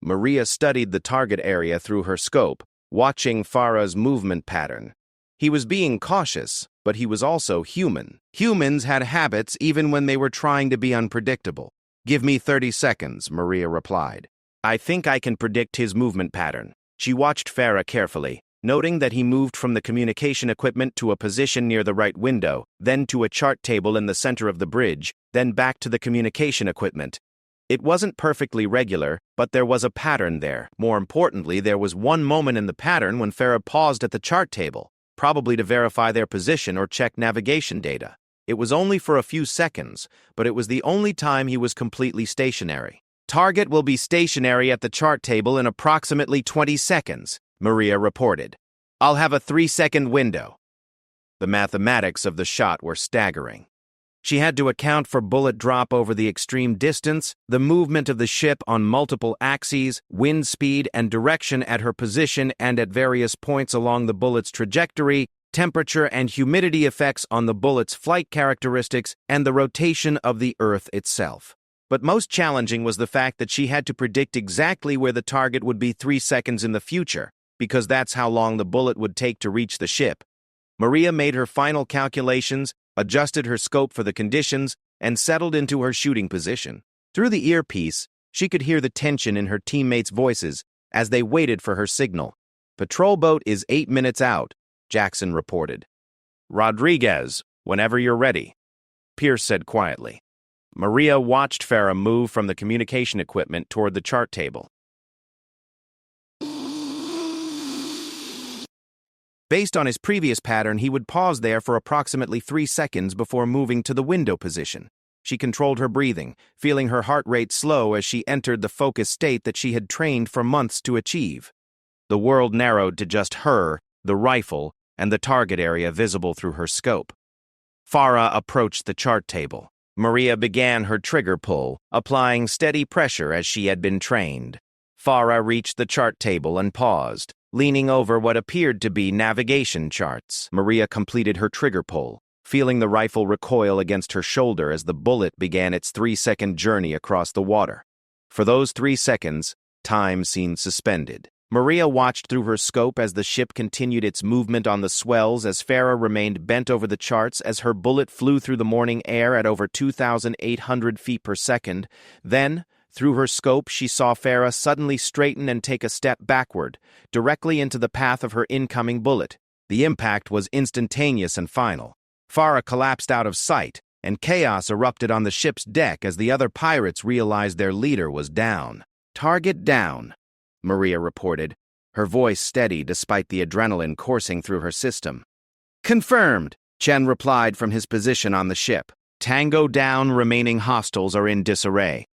Maria studied the target area through her scope, watching Farah's movement pattern. He was being cautious, but he was also human. Humans had habits even when they were trying to be unpredictable. Give me 30 seconds, Maria replied. I think I can predict his movement pattern. She watched Farah carefully, noting that he moved from the communication equipment to a position near the right window, then to a chart table in the center of the bridge, then back to the communication equipment. It wasn't perfectly regular, but there was a pattern there. More importantly, there was one moment in the pattern when Farah paused at the chart table, probably to verify their position or check navigation data. It was only for a few seconds, but it was the only time he was completely stationary. Target will be stationary at the chart table in approximately 20 seconds, Maria reported. I'll have a 3-second window. The mathematics of the shot were staggering. She had to account for bullet drop over the extreme distance, the movement of the ship on multiple axes, wind speed and direction at her position and at various points along the bullet's trajectory, temperature and humidity effects on the bullet's flight characteristics, and the rotation of the Earth itself. But most challenging was the fact that she had to predict exactly where the target would be 3 seconds in the future, because that's how long the bullet would take to reach the ship. Maria made her final calculations, adjusted her scope for the conditions, and settled into her shooting position. Through the earpiece, she could hear the tension in her teammates' voices as they waited for her signal. Patrol boat is 8 minutes out, Jackson reported. Rodriguez, whenever you're ready, Pierce said quietly. Maria watched Farah move from the communication equipment toward the chart table. Based on his previous pattern, he would pause there for approximately 3 seconds before moving to the window position. She controlled her breathing, feeling her heart rate slow as she entered the focused state that she had trained for months to achieve. The world narrowed to just her, the rifle, and the target area visible through her scope. Farah approached the chart table. Maria began her trigger pull, applying steady pressure as she had been trained. Farah reached the chart table and paused, leaning over what appeared to be navigation charts. Maria completed her trigger pull, feeling the rifle recoil against her shoulder as the bullet began its 3-second journey across the water. For those 3 seconds, time seemed suspended. Maria watched through her scope as the ship continued its movement on the swells as Farah remained bent over the charts as her bullet flew through the morning air at over 2,800 feet per second. Then, through her scope, she saw Farah suddenly straighten and take a step backward, directly into the path of her incoming bullet. The impact was instantaneous and final. Farah collapsed out of sight, and chaos erupted on the ship's deck as the other pirates realized their leader was down. Target down, Maria reported, her voice steady despite the adrenaline coursing through her system. Confirmed, Chen replied from his position on the ship. Tango down, remaining hostiles are in disarray.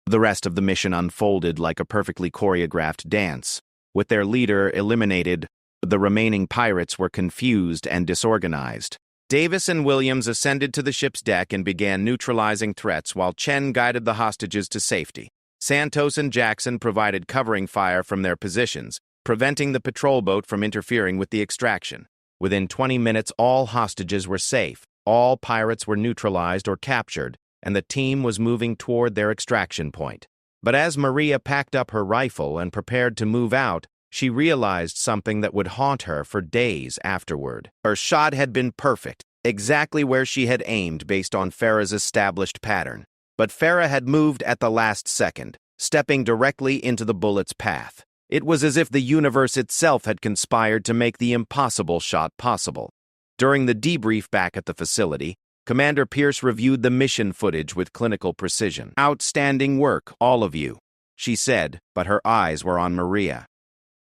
The rest of the mission unfolded like a perfectly choreographed dance. With their leader eliminated, the remaining pirates were confused and disorganized. Davis and Williams ascended to the ship's deck and began neutralizing threats while Chen guided the hostages to safety. Santos and Jackson provided covering fire from their positions, preventing the patrol boat from interfering with the extraction. Within 20 minutes, all hostages were safe, all pirates were neutralized or captured, and the team was moving toward their extraction point. But as Maria packed up her rifle and prepared to move out, she realized something that would haunt her for days afterward. Her shot had been perfect, exactly where she had aimed based on Farah's established pattern. But Farah had moved at the last second, stepping directly into the bullet's path. It was as if the universe itself had conspired to make the impossible shot possible. During the debrief back at the facility, Commander Pierce reviewed the mission footage with clinical precision. "Outstanding work, all of you," she said, but her eyes were on Maria.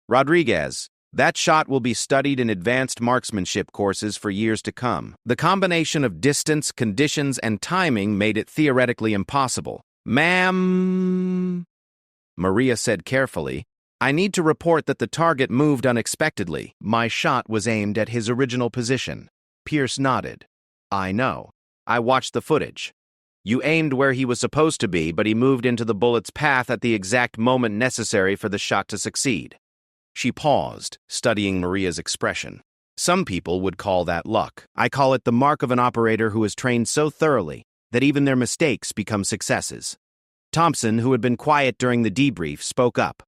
"Rodriguez, that shot will be studied in advanced marksmanship courses for years to come. The combination of distance, conditions, and timing made it theoretically impossible." "Ma'am," Maria said carefully, "I need to report that the target moved unexpectedly. My shot was aimed at his original position." Pierce nodded. "I know. I watched the footage. You aimed where he was supposed to be, but he moved into the bullet's path at the exact moment necessary for the shot to succeed." She paused, studying Maria's expression. "Some people would call that luck. I call it the mark of an operator who is trained so thoroughly that even their mistakes become successes." Thompson, who had been quiet during the debrief, spoke up.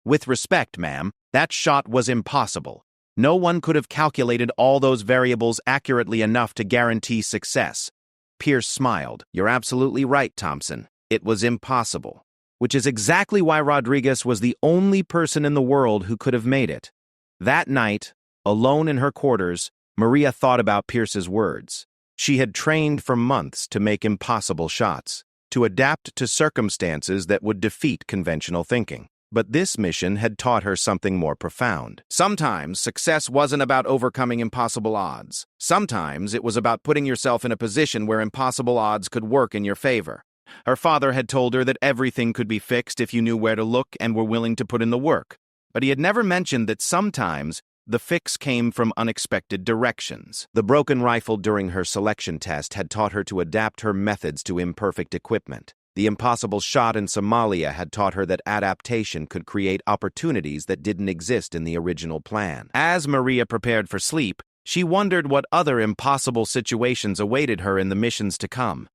"With respect, ma'am, that shot was impossible. No one could have calculated all those variables accurately enough to guarantee success." Pierce smiled. "You're absolutely right, Thompson. It was impossible. Which is exactly why Rodriguez was the only person in the world who could have made it." That night, alone in her quarters, Maria thought about Pierce's words. She had trained for months to make impossible shots, to adapt to circumstances that would defeat conventional thinking. But this mission had taught her something more profound. Sometimes success wasn't about overcoming impossible odds. Sometimes it was about putting yourself in a position where impossible odds could work in your favor. Her father had told her that everything could be fixed if you knew where to look and were willing to put in the work. But he had never mentioned that sometimes the fix came from unexpected directions. The broken rifle during her selection test had taught her to adapt her methods to imperfect equipment. The impossible shot in Somalia had taught her that adaptation could create opportunities that didn't exist in the original plan. As Maria prepared for sleep, she wondered what other impossible situations awaited her in the missions to come.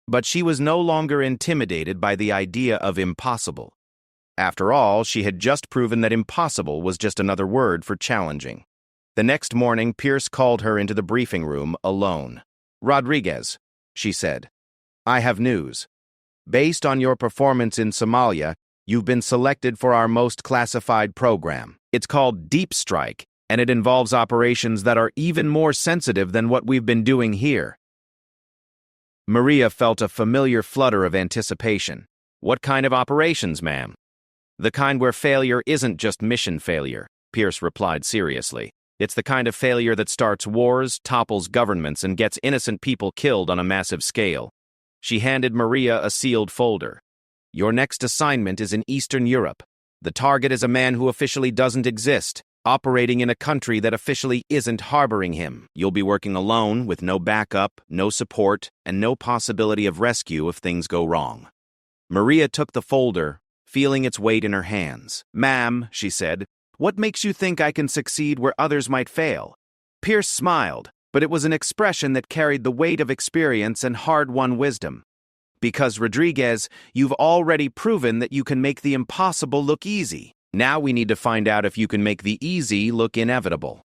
But she was no longer intimidated by the idea of impossible. After all, she had just proven that impossible was just another word for challenging. The next morning, Pierce called her into the briefing room alone. "Rodriguez," she said, "I have news. Based on your performance in Somalia, you've been selected for our most classified program. It's called Deep Strike, and it involves operations that are even more sensitive than what we've been doing here." Maria felt a familiar flutter of anticipation. "What kind of operations, ma'am?" "The kind where failure isn't just mission failure," Pierce replied seriously. "It's the kind of failure that starts wars, topples governments, and gets innocent people killed on a massive scale." She handed Maria a sealed folder. "Your next assignment is in Eastern Europe. The target is a man who officially doesn't exist, operating in a country that officially isn't harboring him. You'll be working alone, with no backup, no support, and no possibility of rescue if things go wrong." Maria took the folder, feeling its weight in her hands. "Ma'am," she said, "what makes you think I can succeed where others might fail?" Pierce smiled, but it was an expression that carried the weight of experience and hard-won wisdom. "Because, Rodriguez, you've already proven that you can make the impossible look easy. Now we need to find out if you can make the easy look inevitable."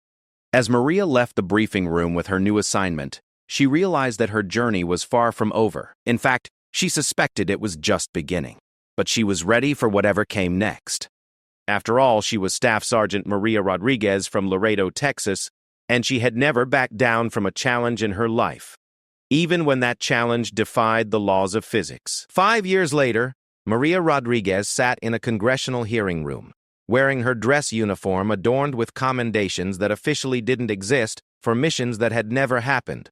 As Maria left the briefing room with her new assignment, she realized that her journey was far from over. In fact, she suspected it was just beginning. But she was ready for whatever came next. After all, she was Staff Sergeant Maria Rodriguez from Laredo, Texas, and she had never backed down from a challenge in her life, even when that challenge defied the laws of physics. 5 years later, Maria Rodriguez sat in a congressional hearing room, wearing her dress uniform adorned with commendations that officially didn't exist for missions that had never happened.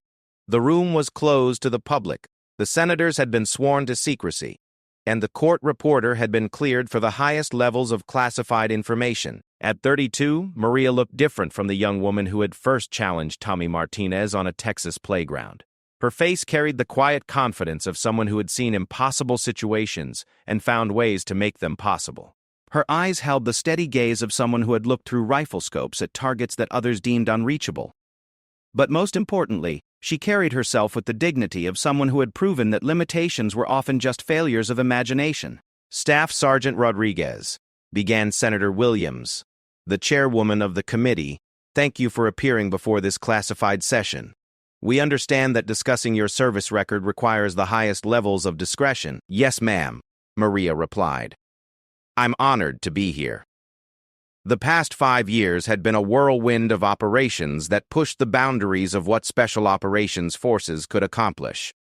The room was closed to the public, the senators had been sworn to secrecy, and the court reporter had been cleared for the highest levels of classified information. At 32, Maria looked different from the young woman who had first challenged Tommy Martinez on a Texas playground. Her face carried the quiet confidence of someone who had seen impossible situations and found ways to make them possible. Her eyes held the steady gaze of someone who had looked through rifle scopes at targets that others deemed unreachable. But most importantly, She carried herself with the dignity of someone who had proven that limitations were often just failures of imagination. Staff Sergeant Rodriguez, began Senator Williams, the chairwoman of the committee, thank you for appearing before this classified session. We understand that discussing your service record requires the highest levels of discretion. Yes, ma'am, Maria replied. I'm honored to be here. The past 5 years had been a whirlwind of operations that pushed the boundaries of what Special Operations Forces could accomplish.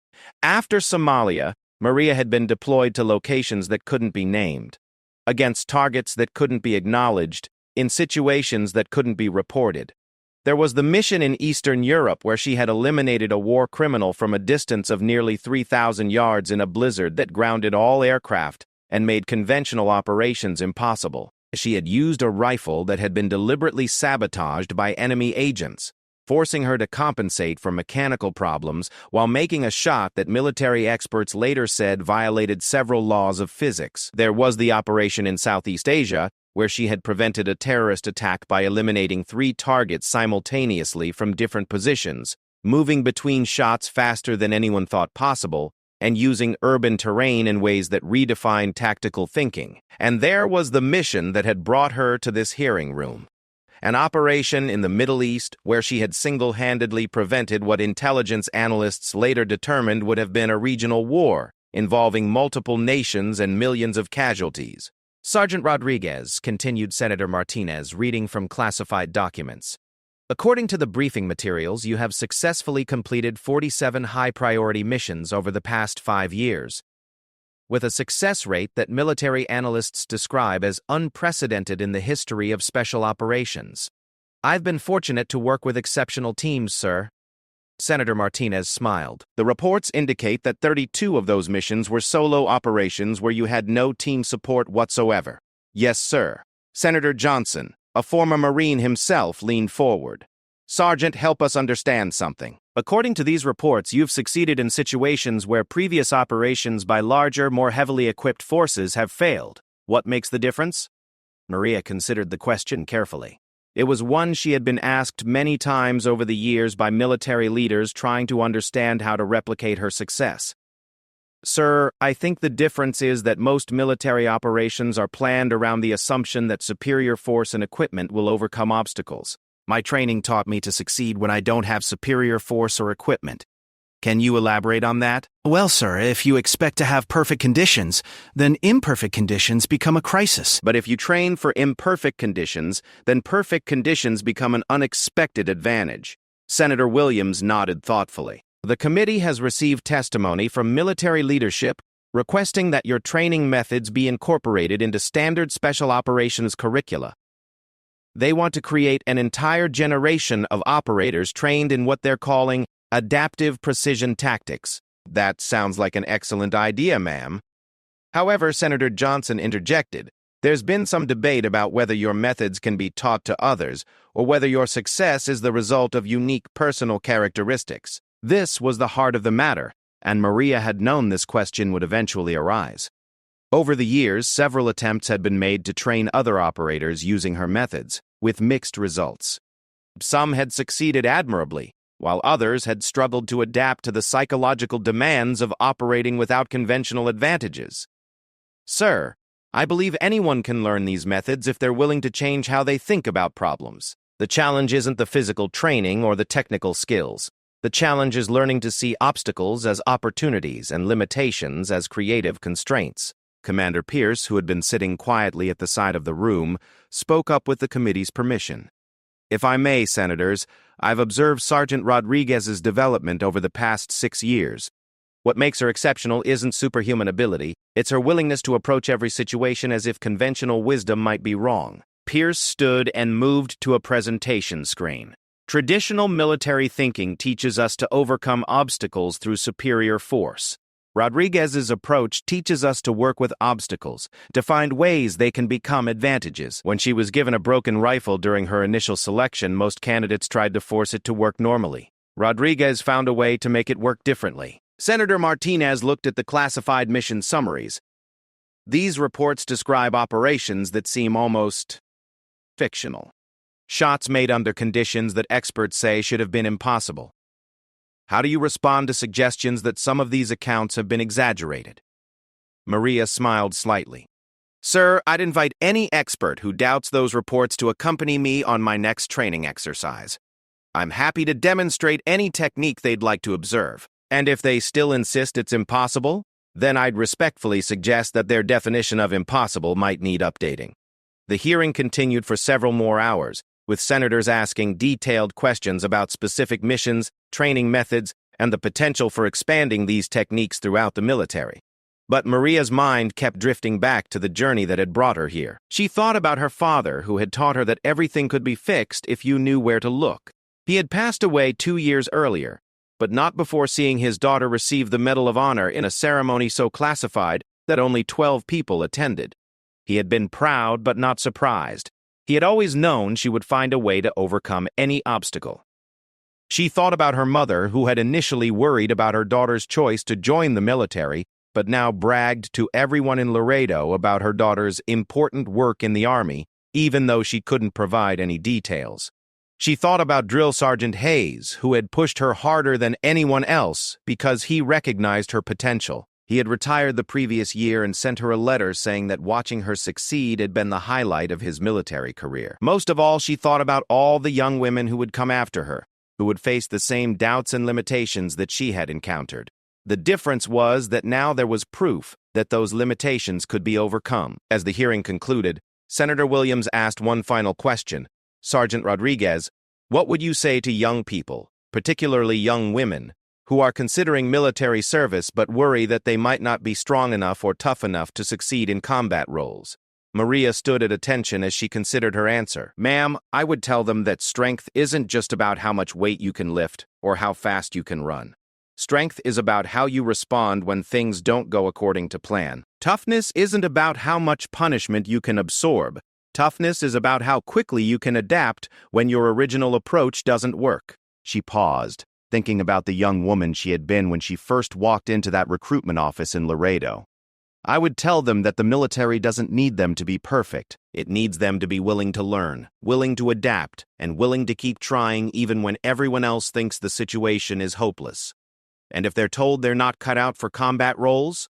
After Somalia, Maria had been deployed to locations that couldn't be named, against targets that couldn't be acknowledged, in situations that couldn't be reported. There was the mission in Eastern Europe where she had eliminated a war criminal from a distance of nearly 3,000 yards in a blizzard that grounded all aircraft and made conventional operations impossible. She had used a rifle that had been deliberately sabotaged by enemy agents, forcing her to compensate for mechanical problems while making a shot that military experts later said violated several laws of physics. There was the operation in Southeast Asia, where she had prevented a terrorist attack by eliminating 3 targets simultaneously from different positions, moving between shots faster than anyone thought possible, and using urban terrain in ways that redefined tactical thinking. And there was the mission that had brought her to this hearing room. An operation in the Middle East where she had single-handedly prevented what intelligence analysts later determined would have been a regional war, involving multiple nations and millions of casualties. Sergeant Rodriguez, continued Senator Martinez, reading from classified documents. According to the briefing materials, you have successfully completed 47 high-priority missions over the past 5 years, with a success rate that military analysts describe as unprecedented in the history of special operations. I've been fortunate to work with exceptional teams, sir. Senator Martinez smiled. The reports indicate that 32 of those missions were solo operations where you had no team support whatsoever. Yes, sir. Senator Johnson, a former Marine himself, leaned forward. Sergeant, help us understand something. According to these reports, you've succeeded in situations where previous operations by larger, more heavily equipped forces have failed. What makes the difference? Maria considered the question carefully. It was one she had been asked many times over the years by military leaders trying to understand how to replicate her success. Sir, I think the difference is that most military operations are planned around the assumption that superior force and equipment will overcome obstacles. My training taught me to succeed when I don't have superior force or equipment. Can you elaborate on that? Well, sir, if you expect to have perfect conditions, then imperfect conditions become a crisis. But if you train for imperfect conditions, then perfect conditions become an unexpected advantage. Senator Williams nodded thoughtfully. The committee has received testimony from military leadership requesting that your training methods be incorporated into standard special operations curricula. They want to create an entire generation of operators trained in what they're calling adaptive precision tactics. That sounds like an excellent idea, ma'am. However, Senator Johnson interjected, there's been some debate about whether your methods can be taught to others or whether your success is the result of unique personal characteristics. This was the heart of the matter, and Maria had known this question would eventually arise. Over the years, several attempts had been made to train other operators using her methods, with mixed results. Some had succeeded admirably, while others had struggled to adapt to the psychological demands of operating without conventional advantages. Sir, I believe anyone can learn these methods if they're willing to change how they think about problems. The challenge isn't the physical training or the technical skills. The challenge is learning to see obstacles as opportunities and limitations as creative constraints. Commander Pierce, who had been sitting quietly at the side of the room, spoke up with the committee's permission. If I may, Senators, I've observed Sergeant Rodriguez's development over the past 6 years. What makes her exceptional isn't superhuman ability, it's her willingness to approach every situation as if conventional wisdom might be wrong. Pierce stood and moved to a presentation screen. Traditional military thinking teaches us to overcome obstacles through superior force. Rodriguez's approach teaches us to work with obstacles, to find ways they can become advantages. When she was given a broken rifle during her initial selection, most candidates tried to force it to work normally. Rodriguez found a way to make it work differently. Senator Martinez looked at the classified mission summaries. These reports describe operations that seem almost fictional. Shots made under conditions that experts say should have been impossible. How do you respond to suggestions that some of these accounts have been exaggerated? Maria smiled slightly. Sir, I'd invite any expert who doubts those reports to accompany me on my next training exercise. I'm happy to demonstrate any technique they'd like to observe. And if they still insist it's impossible, then I'd respectfully suggest that their definition of impossible might need updating. The hearing continued for several more hours, with senators asking detailed questions about specific missions, training methods, and the potential for expanding these techniques throughout the military. But Maria's mind kept drifting back to the journey that had brought her here. She thought about her father, who had taught her that everything could be fixed if you knew where to look. He had passed away 2 years earlier, but not before seeing his daughter receive the Medal of Honor in a ceremony so classified that only 12 people attended. He had been proud but not surprised. He had always known she would find a way to overcome any obstacle. She thought about her mother, who had initially worried about her daughter's choice to join the military, but now bragged to everyone in Laredo about her daughter's important work in the Army, even though she couldn't provide any details. She thought about Drill Sergeant Hayes, who had pushed her harder than anyone else because he recognized her potential. He had retired the previous year and sent her a letter saying that watching her succeed had been the highlight of his military career. Most of all, she thought about all the young women who would come after her, who would face the same doubts and limitations that she had encountered. The difference was that now there was proof that those limitations could be overcome. As the hearing concluded, Senator Williams asked one final question. Sergeant Rodriguez, what would you say to young people, particularly young women, who are considering military service but worry that they might not be strong enough or tough enough to succeed in combat roles? Maria stood at attention as she considered her answer. Ma'am, I would tell them that strength isn't just about how much weight you can lift or how fast you can run. Strength is about how you respond when things don't go according to plan. Toughness isn't about how much punishment you can absorb. Toughness is about how quickly you can adapt when your original approach doesn't work. She paused, thinking about the young woman she had been when she first walked into that recruitment office in Laredo. I would tell them that the military doesn't need them to be perfect. It needs them to be willing to learn, willing to adapt, and willing to keep trying even when everyone else thinks the situation is hopeless. And if they're told they're not cut out for combat roles?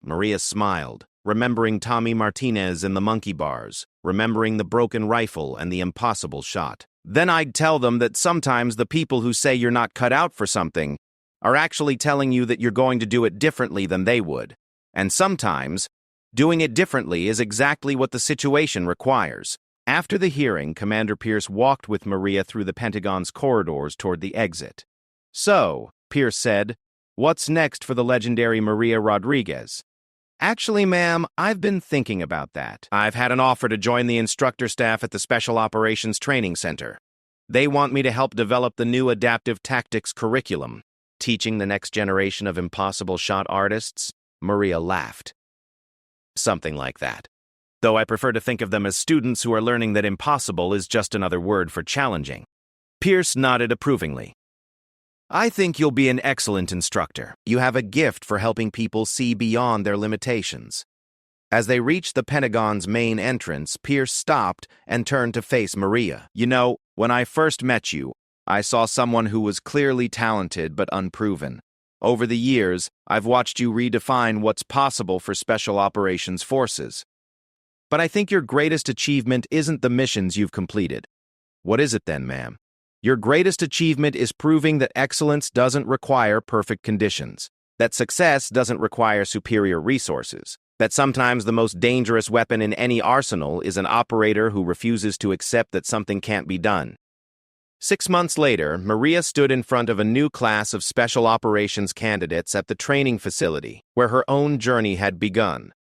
Maria smiled, remembering Tommy Martinez in the monkey bars, remembering the broken rifle and the impossible shot. Then I'd tell them that sometimes the people who say you're not cut out for something are actually telling you that you're going to do it differently than they would. And sometimes, doing it differently is exactly what the situation requires. After the hearing, Commander Pierce walked with Maria through the Pentagon's corridors toward the exit. So, Pierce said, what's next for the legendary Maria Rodriguez? Actually, ma'am, I've been thinking about that. I've had an offer to join the instructor staff at the Special Operations Training Center. They want me to help develop the new adaptive tactics curriculum, teaching the next generation of impossible shot artists. Maria laughed. Something like that. Though I prefer to think of them as students who are learning that impossible is just another word for challenging. Pierce nodded approvingly. I think you'll be an excellent instructor. You have a gift for helping people see beyond their limitations. As they reached the Pentagon's main entrance, Pierce stopped and turned to face Maria. You know, when I first met you, I saw someone who was clearly talented but unproven. Over the years, I've watched you redefine what's possible for Special Operations Forces. But I think your greatest achievement isn't the missions you've completed. What is it then, ma'am? Your greatest achievement is proving that excellence doesn't require perfect conditions, that success doesn't require superior resources, that sometimes the most dangerous weapon in any arsenal is an operator who refuses to accept that something can't be done. 6 months later, Maria stood in front of a new class of special operations candidates at the training facility, where her own journey had begun.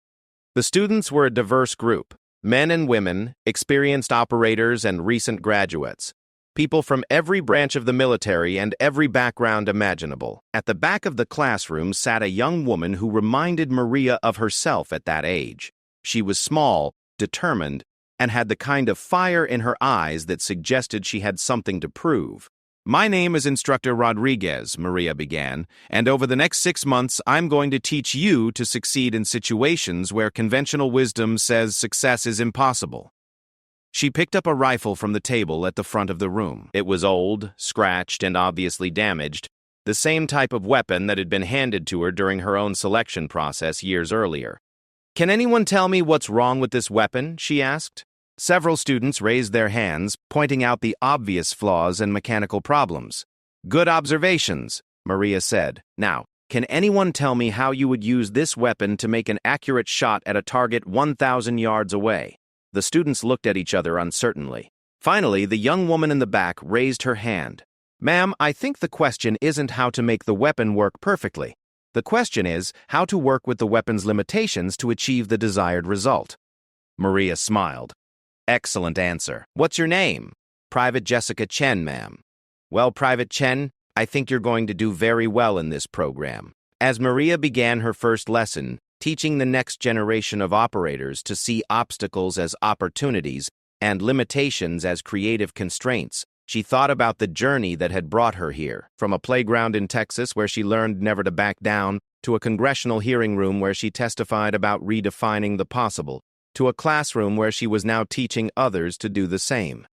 The students were a diverse group, men and women, experienced operators and recent graduates. People from every branch of the military and every background imaginable. At the back of the classroom sat a young woman who reminded Maria of herself at that age. She was small, determined, and had the kind of fire in her eyes that suggested she had something to prove. My name is Instructor Rodriguez, Maria began, and over the next 6 months I'm going to teach you to succeed in situations where conventional wisdom says success is impossible. She picked up a rifle from the table at the front of the room. It was old, scratched, and obviously damaged, the same type of weapon that had been handed to her during her own selection process years earlier. "Can anyone tell me what's wrong with this weapon?" she asked. Several students raised their hands, pointing out the obvious flaws and mechanical problems. "Good observations," Maria said. "Now, can anyone tell me how you would use this weapon to make an accurate shot at a target 1,000 yards away?" The students looked at each other uncertainly. Finally, the young woman in the back raised her hand. "Ma'am, I think the question isn't how to make the weapon work perfectly. The question is how to work with the weapon's limitations to achieve the desired result." Maria smiled. "Excellent answer. What's your name?" "Private Jessica Chen, ma'am." "Well, Private Chen, I think you're going to do very well in this program." As Maria began her first lesson, teaching the next generation of operators to see obstacles as opportunities and limitations as creative constraints, she thought about the journey that had brought her here, from a playground in Texas where she learned never to back down, to a congressional hearing room where she testified about redefining the possible, to a classroom where she was now teaching others to do the same.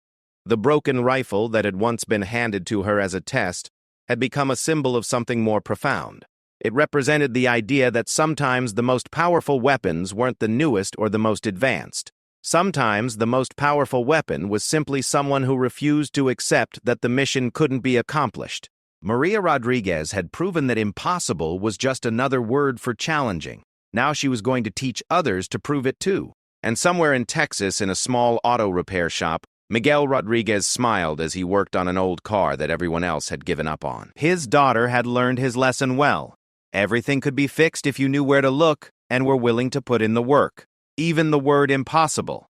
The broken rifle that had once been handed to her as a test had become a symbol of something more profound. It represented the idea that sometimes the most powerful weapons weren't the newest or the most advanced. Sometimes the most powerful weapon was simply someone who refused to accept that the mission couldn't be accomplished. Maria Rodriguez had proven that impossible was just another word for challenging. Now she was going to teach others to prove it too. And somewhere in Texas, in a small auto repair shop, Miguel Rodriguez smiled as he worked on an old car that everyone else had given up on. His daughter had learned his lesson well. Everything could be fixed if you knew where to look and were willing to put in the work. Even the word impossible.